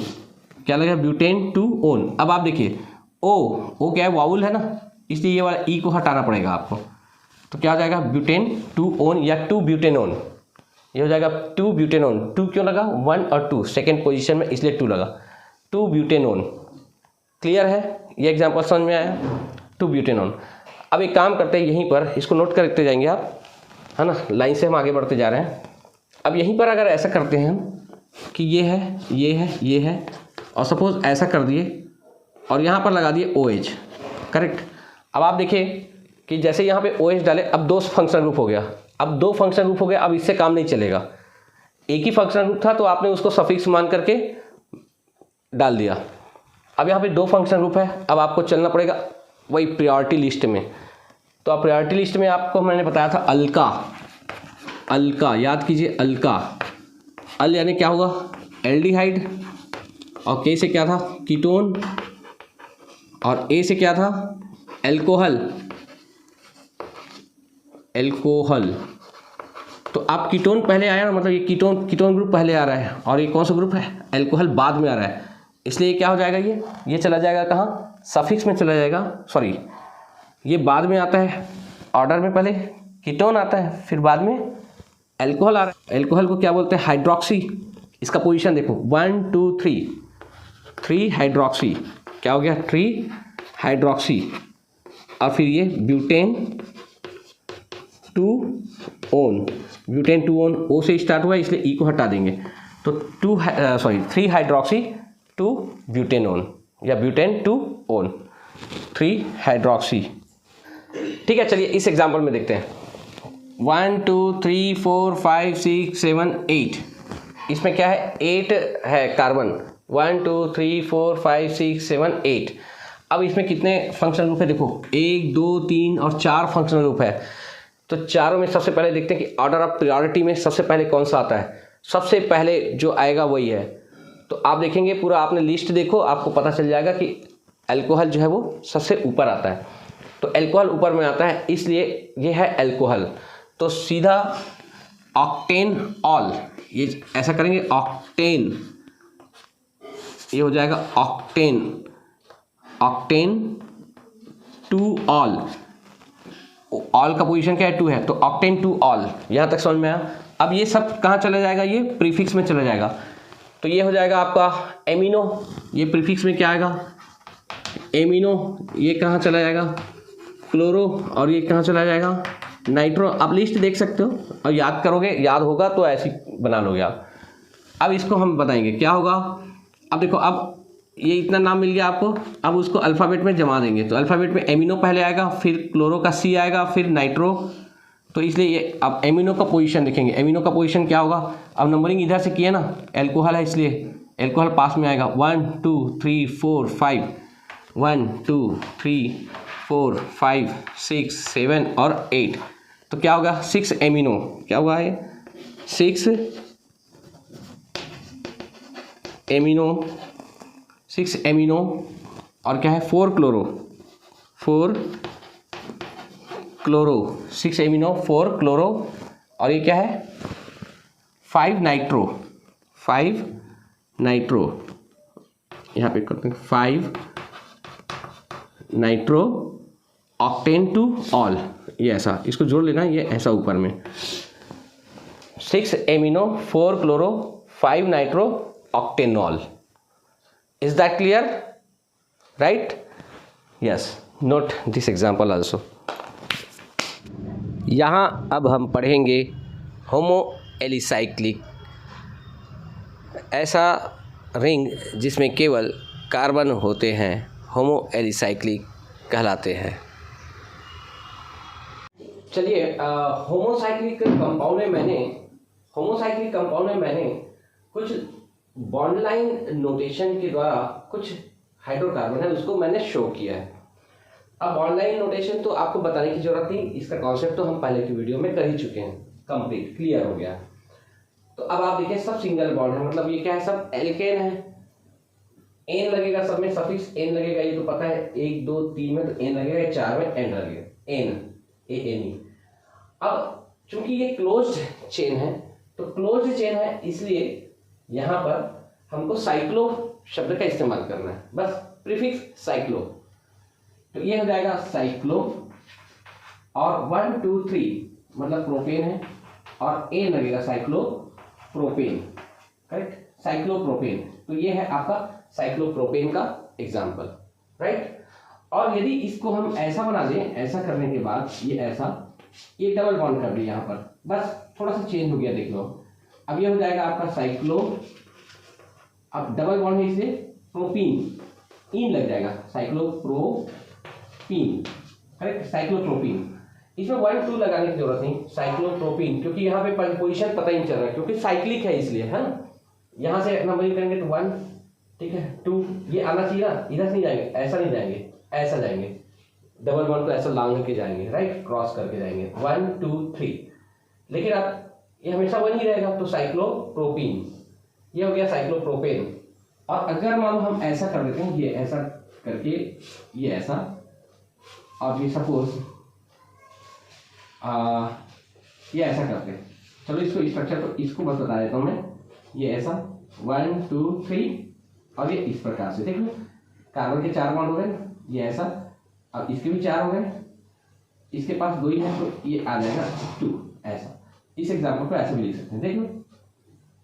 क्या लगेगा, ब्यूटेन 2 ओन। अब आप देखिए ओ क्या है, वाउल है ना, इसलिए ये वाला ई को हटाना पड़ेगा आपको, तो क्या हो जाएगा, ब्यूटेन 2 ओन या 2 ब्यूटेनोन, ये हो जाएगा 2 ब्यूटेनोन। 2 क्यों लगा, 1 और 2 सेकेंड पोजीशन में, इसलिए 2 लगा, 2 ब्यूटेनोन। क्लियर है, ये एग्जांपल समझ में आया, 2 ब्यूटेनोन। अब एक काम करते हैं, यहीं पर इसको नोट करते जाएंगे आप, है ना, लाइन से हम आगे बढ़ते जा रहे हैं। अब यहीं पर अगर ऐसा करते हैं हम कि ये है, ये है, ये है, और सपोज ऐसा कर दिए और यहाँ पर लगा दिए OH, करेक्ट। अब आप देखिए कि जैसे यहाँ पे OH डाले, अब 2 फंक्शनल ग्रुप हो गया, अब 2 फंक्शनल ग्रुप हो गया, अब इससे काम नहीं चलेगा। एक ही फंक्शनल ग्रुप था तो आपने उसको सफिक्स मान करके डाल दिया। अब यहाँ पे 2 फंक्शनल ग्रुप है, अब आपको चलना पड़ेगा वही प्रायोरिटी लिस्ट में। तो आप प्रायोरिटी लिस्ट में आपको मैंने बताया था अल्का, अल्का याद कीजिए, अल्का, अल यानी क्या होगा, एल्डिहाइड, और के से क्या था, कीटोन, और ए से क्या था, एल्कोहल, एल्कोहल। तो आप कीटोन पहले आया ना, मतलब ये कीटोन ग्रुप पहले आ रहा है, और ये कौन सा ग्रुप है, एल्कोहल बाद में आ रहा है, इसलिए क्या हो जाएगा, ये चला जाएगा कहाँ, सफिक्स में चला जाएगा, सॉरी ये बाद में आता है ऑर्डर में, पहले कीटोन आता है, फिर बाद में एल्कोहल आ रहा है। एल्कोहल को क्या बोलते हैं, हाइड्रोक्सी। इसका पोजीशन देखो, 1 2 3 हाइड्रोक्सी, क्या हो गया, 3 हाइड्रोक्सी, और फिर ये butane 2 own, butane 2 own, O से स्टार्ट हुआ इसलिए E को हटा देंगे, तो 3 हाइड्रोक्सी 2 ब्यूटेनोन, या ब्यूटेन 2 ओन, 3 हाइड्रोक्सी। ठीक है, चलिए इस एग्जाम्पल में देखते हैं, 1 2 3 4 5 6 7 8, इसमें क्या है, 8 है कार्बन, 1 2 3 4 5 6 7 8। अब इसमें कितने फंक्शनल ग्रुप है, देखो 1 2 3 और 4 फंक्शनल ग्रुप है। तो चारों में सबसे पहले देखते हैं कि ऑर्डर ऑफ प्रायोरिटी में सबसे पहले कौन सा आता है, सबसे पहले जो आएगा वही है। तो आप देखेंगे पूरा, आपने लिस्ट देखो, आपको पता चल जाएगा कि अल्कोहल जो है वो सबसे ऊपर आता है। तो अल्कोहल ऊपर में आता है, इसलिए ये है अल्कोहल। तो सीधा ऑक्टेन ऑल, ये ऐसा करेंगे, ऑक्टेन, ये हो जाएगा ऑक्टेन, ऑक्टेन 2 ऑल, ऑल का पोजीशन क्या है, 2 है, तो ऑक्टेन 2 ऑल। यहाँ तक समझ में आया। अब ये सब कहाँ चला जाएगा, ये प्रीफिक्स में चला जाएगा। तो ये हो जाएगा आपका एमिनो, ये प्रीफिक्स में क्या आएगा, एमिनो, ये कहाँ चला जाएगा, क्लोरो, और ये कहाँ चला जाएगा, नाइट्रो। आप लिस्ट देख सकते हो और याद करोगे, याद होगा तो ऐसे बना लोगे आप। अब इसको हम बताएंगे क्या होगा। अब देखो, अब ये इतना नाम मिल गया आपको, अब उसको अल्फ़ाबेट में जमा देंगे। तो अल्फ़ाबेट में एमिनो पहले आएगा, फिर क्लोरो का C आएगा, फिर नाइट्रो। तो इसलिए ये अब एमिनो का पोजीशन देखेंगे, एमिनो का पोजीशन क्या होगा। अब नंबरिंग इधर से किया ना, एल्कोहल है इसलिए एल्कोहल पास में आएगा, 1 2 3 4 5, 1 2 3 4 5 6 7 और 8। तो क्या होगा, 6 एमिनो, क्या हुआ है, 6 एमिनो, 6 एमिनो, और क्या है, 4 क्लोरो, 4 क्लोरो, 6 एमिनो 4 क्लोरो, और ये क्या है, 5 नाइट्रो, 5 नाइट्रो, यहाँ पे करते हैं 5 नाइट्रो, ऑक्टेन टू ऑल, ये ऐसा, इसको जोड़ लेना, ये ऐसा ऊपर में 6 amino 4 chloro 5 nitro octanol. Is that clear? Right? Yes, note this example also. यहाँ अब हम पढ़ेंगे होमो एलिसाइक्लिक, ऐसा रिंग जिसमें केवल कार्बन होते हैं होमो एलिसाइक्लिक कहलाते हैं. चलिए, होमोसाइक्लिक कंपाउंड में मैंने कुछ बॉन्ड लाइन नोटेशन के द्वारा कुछ हाइड्रोकार्बन है उसको मैंने शो किया है. अब बॉन्ड लाइन नोटेशन तो आपको बताने की जरूरत नहीं, इसका कॉन्सेप्ट तो हम पहले की वीडियो में कर ही चुके हैं, कंप्लीट क्लियर हो गया. तो अब आप देखिए सब सिंगल बॉन्ड है, मतलब ये क्या है, सब एल्केन है. एन लगेगा, सब में सफिक्स एन लगेगा, ये तो पता है. 1 2 3 में तो एन लगेगा, 4 में एन लगेगा, एन ए. अब चूंकि ये क्लोज्ड चेन है, तो क्लोज्ड चेन है इसलिए यहाँ पर हमको साइक्लो शब्द का इस्तेमाल करना है, बस प्रीफिक्स साइक्लो. तो ये हो जाएगा साइक्लो, और 1 2 3 मतलब प्रोपेन है, और ए लगेगा साइक्लो प्रोपेन. Correct, cyclopropane. तो ये है आपका साइक्लोप्रोपेन का एग्जाम्पल. राइट? और यदि इसको हम ऐसा बना दें, ऐसा करने के बाद ये ऐसा, ये डबल बॉन्ड कर दिया यहाँ पर, बस थोड़ा सा चेंज हो गया, देख लो. अब ये हो जाएगा आपका साइक्लो, अब डबल बॉन्ड है इसलिए प्रोपीन, इन लग जाएगा, साइक्लोप्रोपीन. Correct, cyclopropene. इसमें 1 2 लगाने की जरूरत नहीं, साइक्लोप्रोपीन, क्योंकि यहाँ पे पोजीशन पता ही नहीं चल रहा, क्योंकि साइक्लिक है इसलिए, है ना. यहाँ से नंबरिंग करेंगे तो 1, ठीक है, 2, ये आना चाहिए ना, इधर से नहीं जाएंगे, ऐसा नहीं जाएंगे, ऐसा जाएंगे, डबल बॉन्ड को ऐसा लांग के जाएंगे, राइट, क्रॉस करके जाएंगे, 1 2 3. लेकिन अब ये हमेशा 1 ही रहेगा, तो साइक्लोप्रोपीन, ये हो गया साइक्लोप्रोपेन. और अगर मान लो हम ऐसा कर देते हैं, ये ऐसा करके, ये ऐसा, और ये सपोज ये ऐसा करते हैं. चलो इसको स्ट्रक्चर को इसको बस बता देता हूँ मैं. ये ऐसा 1 2 3, और ये इस प्रकार से, देख लो कार्बन के 4 बॉन्ड हो गए, ये ऐसा, अब इसके भी 4 हो गए, इसके पास 2 ही है, तो ये आ जाएगा 2, ऐसा. इस एग्जाम्पल को ऐसे भी लिख सकते हैं, देख लो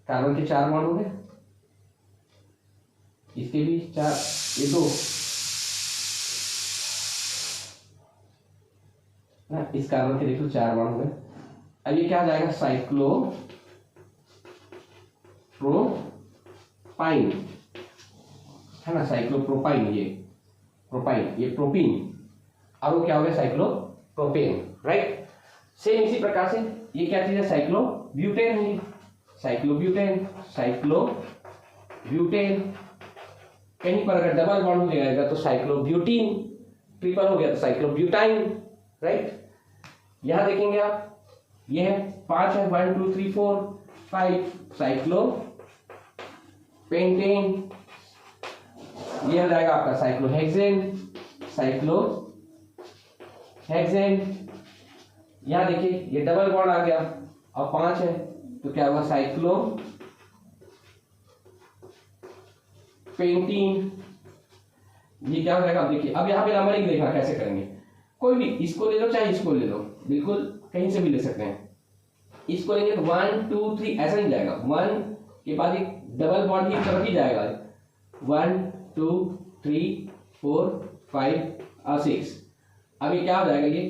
कार्बन के 4 बॉन्ड हो गए, इसके भी 4, ये 2 ना, इस कार्बन के देखो 4 बॉन्ड हो गए. अब ये क्या हो जाएगा, साइक्लो प्रोपाइन, है ना, साइक्लोप्रोपाइन, ये प्रोपाइन, ये प्रोपीन, और वो क्या हो गया, साइक्लोप्रोपेन. राइट? सेम इसी प्रकार से ये क्या चीज है, साइक्लोब्यूटेन है, साइक्लोब्यूटेन, साइक्लोब्यूटेन. कहीं पर अगर डबल बॉन्ड हो जाएगा तो साइक्लोब्यूटीन, ट्रिपल हो गया तो साइक्लोब्यूटाइन. राइट? यहां देखेंगे आप, ये है 5 है, 1 2 3 4 5, साइक्लोपेंटेन. ये हो जाएगा आपका साइक्लोहेक्सेन, साइक्लोहेक्सेन. यहां देखिए ये डबल बॉन्ड आ गया, और 5 है, तो क्या होगा, साइक्लोपेंटीन. ये क्या हो जाएगा, अब देखिए, अब यहाँ पे नंबरिंग देखना कैसे करेंगे. कोई भी, इसको ले लो चाहे इसको ले लो, बिल्कुल कहीं से भी ले सकते हैं. इसको लेंगे तो 1 2 3 ऐसा नहीं जाएगा, 1 के बाद एक डबल बॉन्ड ही तरफ ही जाएगा, 1 2 3 4 5 और 6. अब ये क्या हो जाएगा, ये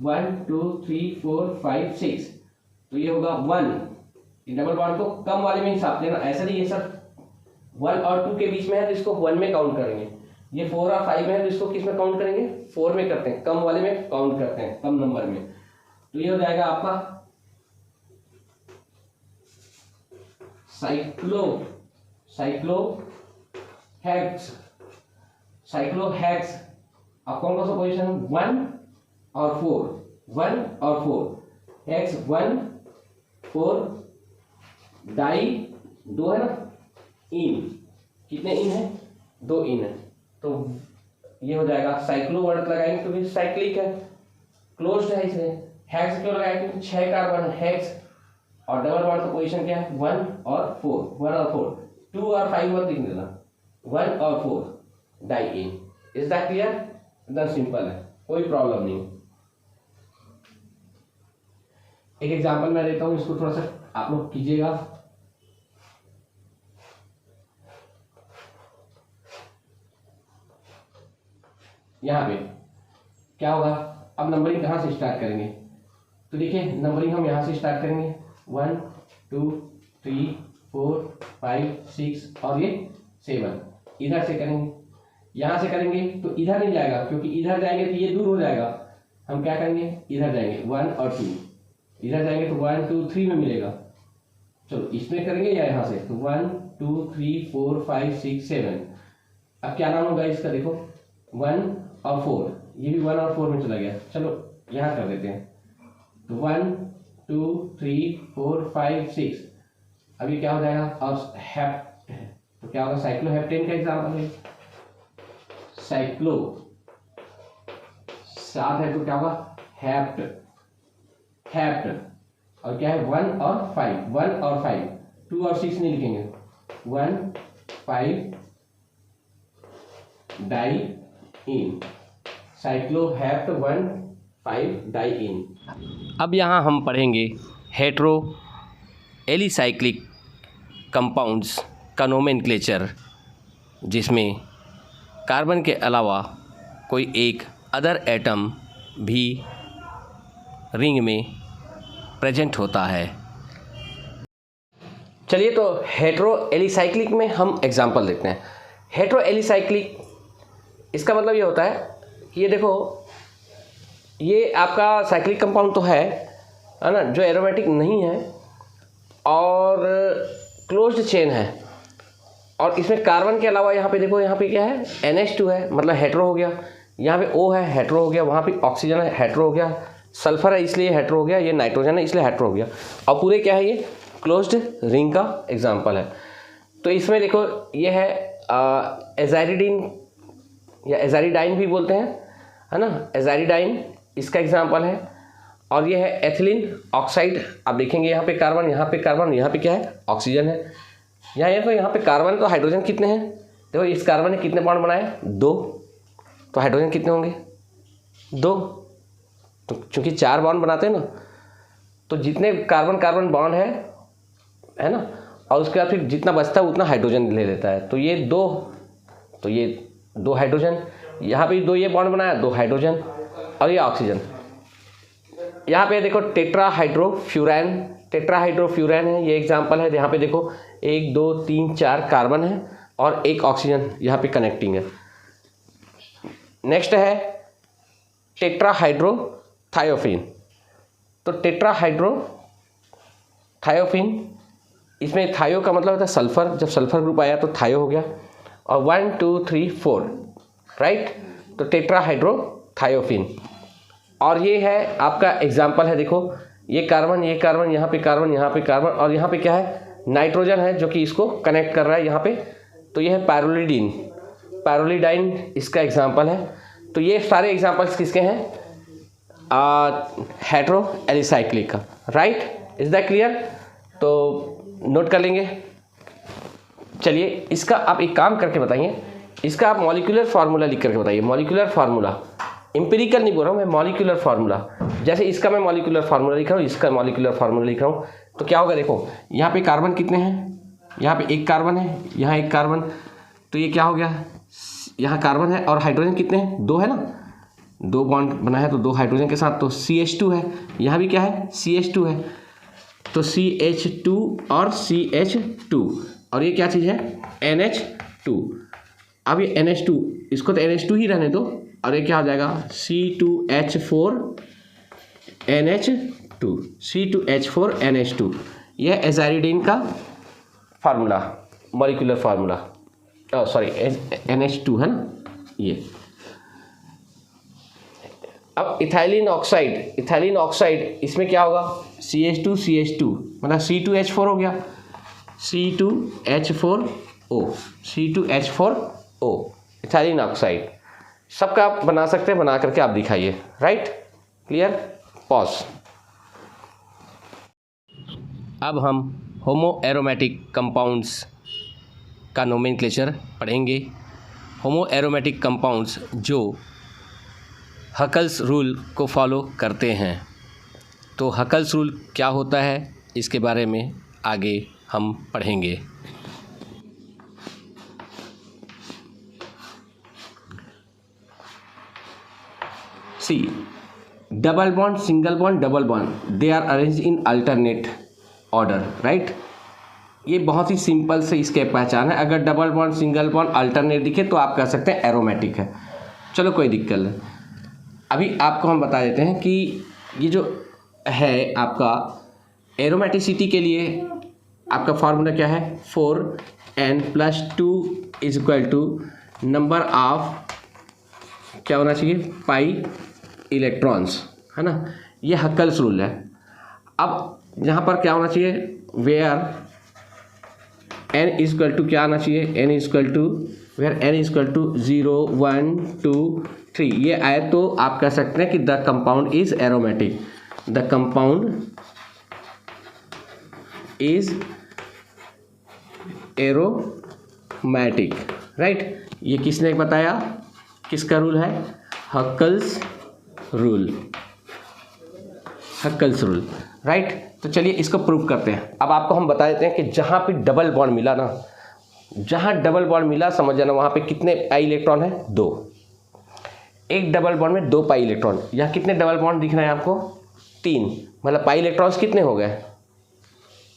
1 2 3 4 5 6, तो ये होगा 1. डबल बॉन्ड को कम वाले में हिसाब लेना, ऐसा नहीं, ये सब 1 और 2 के बीच में है तो इसको 1 में काउंट करेंगे. ये 4 और 5 में है तो इसको किस में काउंट करेंगे, 4 में करते हैं, कम वाले में काउंट करते हैं, कम नंबर में. तो ये हो जाएगा आपका साइक्लोहेक्स. अब कौन सा पोजीशन, 1 और 4, 1 और 4, हेक्स 1 4, डाई 2 है ना, इन कितने इन है, 2 इन है, तो ये हो जाएगा साइक्लो वर्ड लगाएंगे तो भी साइक्लिक है, क्लोज्ड है इसलिए. हेक्स क्यों लगाएंगे, 6 कार्बन हेक्स, और डबल बॉन्ड का पोजीशन क्या है, 1 और 4, 1 और 4, 2 और 5 मत लिख देना, 1 और 4 diene. Is that clear? एकदम सिंपल है. कोई प्रॉब्लम नहीं। एक एग्जांपल मैं देता हूँ, इसको थोड़ा सा आप लोग कीजिएगा। यहाँ पे क्या होगा, अब नंबरिंग कहाँ से स्टार्ट करेंगे, तो देखिए नंबरिंग हम यहाँ से स्टार्ट करेंगे 1 2 3 4 5 6 और ये 7 इधर से करेंगे। यहाँ से करेंगे तो इधर नहीं जाएगा, क्योंकि इधर जाएंगे तो ये दूर हो जाएगा। हम क्या करेंगे, इधर जाएंगे 1 और 2, इधर जाएंगे तो 1 2 3 में मिलेगा। चलो इसमें करेंगे या यहाँ से, तो 1 2 3 4 5 6 7। अब क्या नाम होगा इसका, देखो 1 और 4, ये भी 1 और 4 में चला गया। चलो यहाँ कर देते हैं, तो 1 2 3 4 5 6। अभी क्या हो जाएगा, और हेप्ट, तो क्या होगा, साइक्लोहेप्टेन का एग्जाम्पल है। साइक्लो साथ है तो क्या होगा, हेप्ट, हेप्ट। और क्या है 1 और 5, 1 और 5, 2 और 6 नहीं लिखेंगे, 1 5 डाई इन, साइक्लोहेप्ट 1 5 डाई इन। अब यहाँ हम पढ़ेंगे हेट्रो एलिसाइक्लिक कंपाउंड्स का नोमेनक्लेचर, जिसमें कार्बन के अलावा कोई एक अदर एटम भी रिंग में प्रेजेंट होता है। चलिए तो हेट्रो एलिसाइक्लिक में हम एग्जांपल देखते हैं। हेट्रो एलिसाइक्लिक, इसका मतलब ये होता है कि ये देखो, ये आपका साइक्लिक कंपाउंड तो है ना, जो एरोमेटिक नहीं है और क्लोज्ड चेन है, और इसमें कार्बन के अलावा यहाँ पे देखो, यहाँ पे क्या है, NH2 है, मतलब हेट्रो हो गया। यहाँ पे O है, हेट्रो हो गया। वहाँ पे ऑक्सीजन है, हेट्रो हो गया। सल्फर है, इसलिए हेट्रो हो गया। ये नाइट्रोजन है, इसलिए हेट्रो हो गया। और पूरे क्या है, ये क्लोज्ड रिंग का एग्जाम्पल है। तो इसमें देखो ये है एजाइरिडीन या एजारिडाइन भी बोलते हैं, है ना, एजारिडाइन इसका एग्जाम्पल है। और ये है एथिलीन ऑक्साइड। आप देखेंगे यहाँ पे कार्बन, यहाँ पे कार्बन, यहाँ पे क्या है, ऑक्सीजन है। यहाँ पे कार्बन तो हाइड्रोजन कितने हैं, देखो इस कार्बन ने कितने बॉन्ड बनाए, 2, तो हाइड्रोजन कितने होंगे, 2। तो चूंकि 4 बॉन्ड बनाते हैं ना, तो जितने कार्बन कार्बन बॉन्ड है ना, और उसके बाद फिर जितना बचता है उतना हाइड्रोजन ले लेता है। तो ये 2, तो ये 2 हाइड्रोजन, यहाँ पे 2 ये बॉन्ड बनाया, 2 हाइड्रोजन, और ये ऑक्सीजन। यहाँ पे देखो टेट्राहाइड्रोफ्यूरैन, टेट्राहाइड्रोफ्यूरैन है, ये एग्जाम्पल है। यहाँ पे देखो 1 2 3 4 कार्बन है और 1 ऑक्सीजन यहाँ पे कनेक्टिंग है। नेक्स्ट है टेट्राहाइड्रोथायोफिन। तो टेट्राहाइड्रोथायोफिन, इसमें थायो का मतलब होता है सल्फर, जब सल्फर ग्रुप आया तो थायो हो गया। और 1 2 3 4, राइट, तो टेट्राहाइड्रोथायोफिन। और ये है आपका एग्जाम्पल है, देखो ये कार्बन, ये कार्बन, यहाँ पे कार्बन, यहाँ पे कार्बन, और यहाँ पे क्या है, नाइट्रोजन है जो कि इसको कनेक्ट कर रहा है यहाँ पे। तो ये है पैरोलिडीन, पैरोलिडाइन इसका एग्जाम्पल है। तो ये सारे एग्जाम्पल्स किसके हैं, हेट्रो एलिसाइक्लिक का, राइट। Is that clear? तो नोट कर लेंगे। चलिए इसका आप एक काम करके बताइए, इसका आप मॉलिक्यूलर फार्मूला लिख करके बताइए। मॉलिक्यूलर फार्मूला, एम्पिरिकल नहीं बोल रहा हूँ मैं, मॉलिक्यूलर फार्मूला। जैसे इसका मैं मॉलिक्यूलर फार्मूला लिख रहा हूँ, इसका मॉलिक्यूलर फार्मूला लिख रहा हूँ, तो क्या होगा, देखो यहाँ पे कार्बन कितने हैं, यहाँ पे 1 कार्बन है, यहाँ 1 कार्बन, तो ये क्या हो गया, यहाँ कार्बन है, और हाइड्रोजन कितने हैं, 2 है ना, 2 बॉन्ड बना है तो 2 हाइड्रोजन के साथ, तो CH2 है। यहाँ भी क्या है, CH2 है, तो CH2 और CH2, और ये क्या चीज़ है, NH2। अब ये NH2, इसको तो NH2 ही रहने दो, और ये क्या हो जाएगा, C2H4NH2, C2H4NH2। यह एजाइरिडीन का formula, molecular formula, sorry NH2 है ना ये। अब इथाइलिन ऑक्साइड, इथाइलिन ऑक्साइड, इसमें क्या होगा, CH2 CH2 मतलब C2H4 हो गया, C2H4O, C2H4O इथाइलिन ऑक्साइड। सबका आप बना सकते हैं, बना करके आप दिखाइए, राइट, क्लियर, पॉज। अब हम होमो एरोमेटिक कंपाउंड्स का नोमेनक्लेचर पढ़ेंगे। होमो एरोमेटिक कंपाउंड्स जो हकल्स रूल को फॉलो करते हैं। तो हकल्स रूल क्या होता है इसके बारे में आगे हम पढ़ेंगे। C double bond, single bond, double bond, they are arrange in alternate order, right. ये बहुत ही सिंपल से इसके पहचान है। अगर double bond, single bond, alternate दिखे तो आप कह सकते हैं एरोमेटिक है। चलो कोई दिक्कत नहीं, अभी आपको हम बता देते हैं कि ये जो है आपका एरोमेटिसिटी के लिए आपका फार्मूला क्या है, 4n+2 is equal to number of क्या होना चाहिए, पाई इलेक्ट्रॉन्स, है ना। ये हकल्स रूल है। अब यहाँ पर क्या होना चाहिए, where n is equal to क्या आना चाहिए, n is equal to where n is equal to 0 1 2 3 ये आए तो आप कह सकते हैं कि the compound is aromatic. The compound is aromatic, right. ये किसने बताया, किसका रूल है, Huckel's rule, Huckel's rule, right. तो चलिए इसको प्रूव करते हैं। अब आपको हम बता देते हैं कि जहाँ पे डबल बॉन्ड मिला ना, जहाँ डबल बॉन्ड मिला समझ जाना वहाँ पे कितने पाई इलेक्ट्रॉन है, 2। एक डबल बॉन्ड में 2 पाई इलेक्ट्रॉन। यहाँ कितने डबल बॉन्ड दिख रहे हैं आपको, 3, मतलब पाई इलेक्ट्रॉन्स कितने हो गए,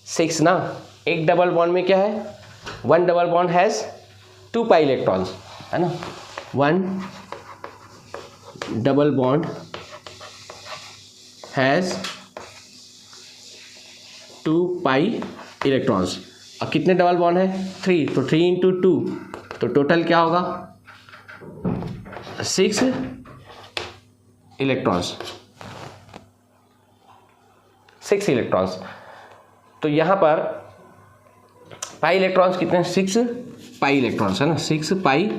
6 ना। एक डबल बॉन्ड में क्या है, 1 double bond has 2 pi electrons, है ना। 1 double bond has 2 pi electrons. अब कितने डबल बॉन्ड है, 3, तो 3 × 2 तो टोटल क्या होगा, 6 इलेक्ट्रॉन्स, 6 इलेक्ट्रॉन्स। तो यहाँ पर पाई इलेक्ट्रॉन्स कितने हैं, 6 पाई इलेक्ट्रॉन्स, है ना, 6 पाई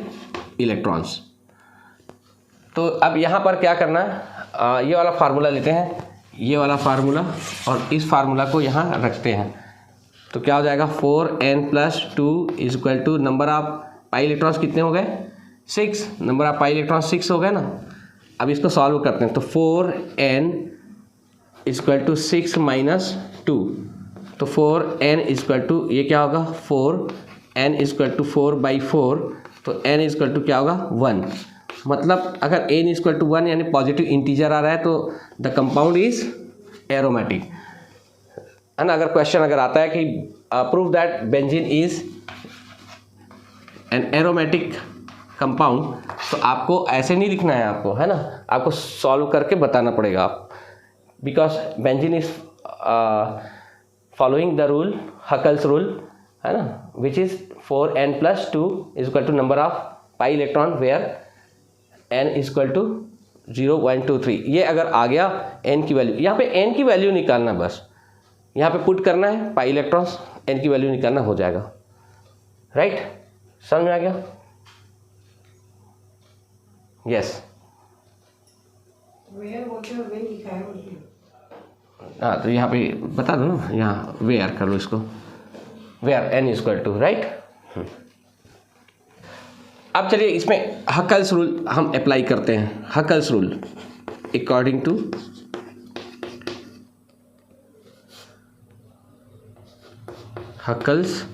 इलेक्ट्रॉन्स। तो अब यहाँ पर क्या करना है, ये वाला फार्मूला लेते हैं, ये वाला फार्मूला, और इस फार्मूला को यहाँ रखते हैं। तो क्या हो जाएगा, 4n+2 is equal to number of pi electrons कितने हो गए, 6, नंबर ऑफ पाई इलेक्ट्रॉन्स 6 हो गए ना। अब इसको सॉल्व करते हैं। तो 4n इज इक्वल टू 6 - 2, तो 4n इज इक्वल टू ये क्या होगा, 4n इज इक्वल टू 4/4, तो n इज इक्वल टू क्या होगा, 1। मतलब अगर n इज इक्वल टू 1 यानी पॉजिटिव इंटीजर आ रहा है तो द कंपाउंड इज एरोमेटिक, है ना। अगर क्वेश्चन अगर आता है कि prove that benzene is an aromatic compound, तो आपको ऐसे नहीं लिखना है आपको, है ना, आपको सॉल्व करके बताना पड़ेगा आप, because benzene is following the rule, Huckel's rule, है ना, which is 4n+2 is equal to number of pi electron where n is equal to 0 1 2 3। ये अगर आ गया n की वैल्यू, यहाँ पे n की वैल्यू निकालना, बस यहाँ पे पुट करना है पाई इलेक्ट्रॉन्स, n की वैल्यू निकालना, हो जाएगा, राइट। समझ में आ गया, यस। हाँ तो यहाँ पे बता दो ना, यहाँ वेयर कर लो इसको, where n is equal to, right. अब चलिए इसमें हकल्स रूल हम अप्लाई करते हैं। Huckel's rule according to Huckel's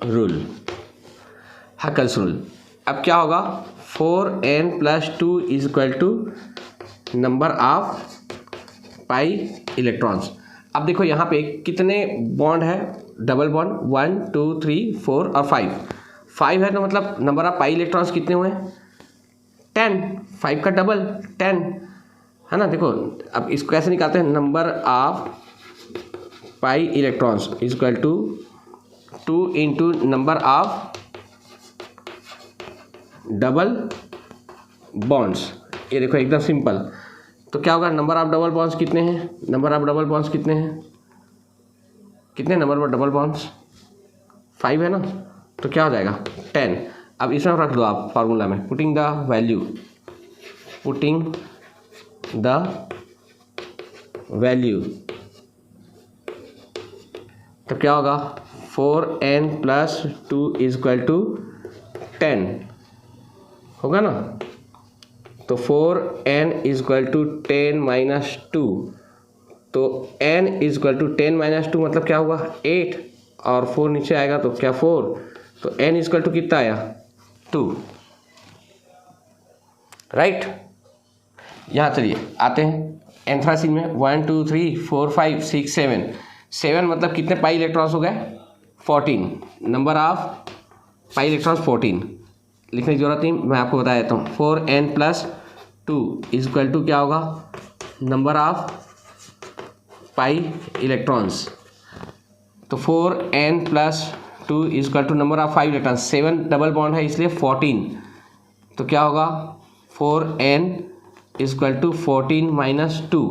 rule, Huckel's rule. अब क्या होगा, 4n+2 is equal to number of pi electrons. अब देखो यहाँ पे कितने बॉन्ड है, डबल बॉन्ड, 1 2 3 4 और 5 है, तो मतलब नंबर ऑफ पाई इलेक्ट्रॉन्स कितने हुए, 10, 5 का डबल 10, है ना। देखो अब इसको कैसे निकालते हैं, number of pi electrons is equal to 2 × number of double bonds. ये देखो एकदम सिंपल। तो क्या होगा, नंबर ऑफ डबल बॉन्ड्स कितने हैं, नंबर ऑफ डबल बॉन्ड्स कितने हैं, कितने नंबर ऑफ डबल बॉन्ड्स, 5 है ना, तो क्या हो जाएगा, 10। अब इसमें रख दो आप फार्मूला में, putting the value, putting the value, तो क्या होगा, 4n+2 इज इक्वल टू 10 होगा ना। तो 4n is equal to 10 minus 2, तो n is equal to 10 minus 2 मतलब क्या होगा 8, और 4 नीचे आएगा तो क्या 4, तो n इज इक्वल टू कितना आया 2, राइट। यहाँ चलिए आते हैं एंथ्रासिन में 1 2 3 4 5 6 7, 7 मतलब कितने पाई इलेक्ट्रॉन्स हो गए 14, नंबर ऑफ पाई इलेक्ट्रॉन्स 14, लिखने की जरूरत नहीं, मैं आपको बता देता हूँ। 4n plus 2 is equal to क्या होगा नंबर ऑफ पाई इलेक्ट्रॉन्स, तो 4n plus 2 is equal to number of 5 electrons, 7 double bond है इसलिए 14, तो क्या होगा 4n is equal to 14 minus 2,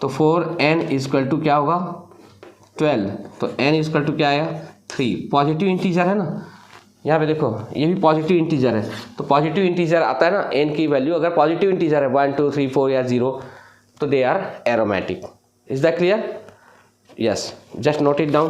तो 4n इज इक्वल टू क्या होगा 12, तो n इज इक्वल टू क्या आया 3। पॉजिटिव इंटीजर है ना, यहाँ पे देखो ये भी पॉजिटिव इंटीजर है, तो पॉजिटिव इंटीजर आता है ना n की वैल्यू अगर पॉजिटिव इंटीजर है 1 2 3 4 या 0 तो they are aromatic. Is that clear? Yes, just note it down.